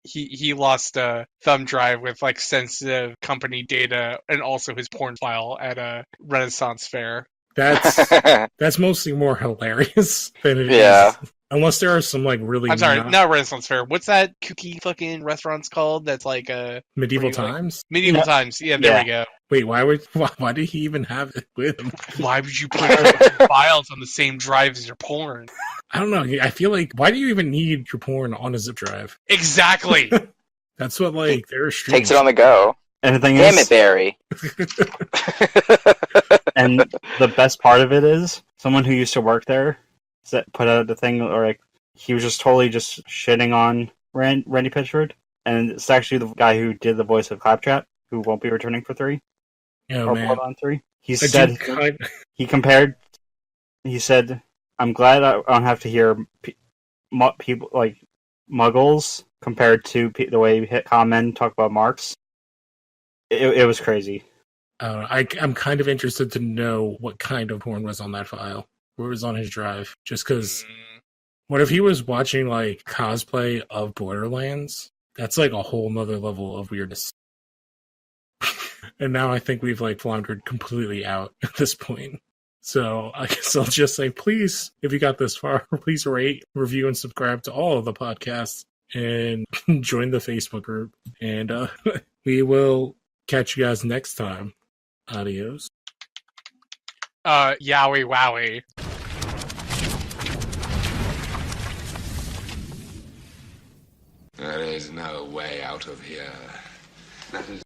He lost a thumb drive with like sensitive company data and also his porn file at a Renaissance fair. That's mostly more hilarious than it is. Unless there are some like really. I'm sorry, not Renaissance fair. What's that kooky fucking restaurants called? That's like Medieval Times. Like, Medieval Times. Yeah, there we go. Wait, why did he even have it with him? Why would you put your files on the same drive as your porn? I don't know. I feel like, why do you even need your porn on a zip drive? Exactly. That's what like their streams. Takes it on the go. And the thing Damn it, Barry. And the best part of it is someone who used to work there put out the thing, or like he was just totally just shitting on Randy Pitchford, and it's actually the guy who did the voice of Claptrap, who won't be returning for 3. Oh man, on 3. He said he said, "I'm glad I don't have to hear people like Muggles compared to the way Common talk about Marks." It was crazy. I'm kind of interested to know what kind of porn was on that file. Where it was on his drive. Just because, what if he was watching like cosplay of Borderlands? That's like a whole nother level of weirdness. And now I think we've like floundered completely out at this point. So I guess I'll just say, please, if you got this far, please rate, review, and subscribe to all of the podcasts and join the Facebook group. And we will catch you guys next time. Adios. Yowie wowie. There is no way out of here. That is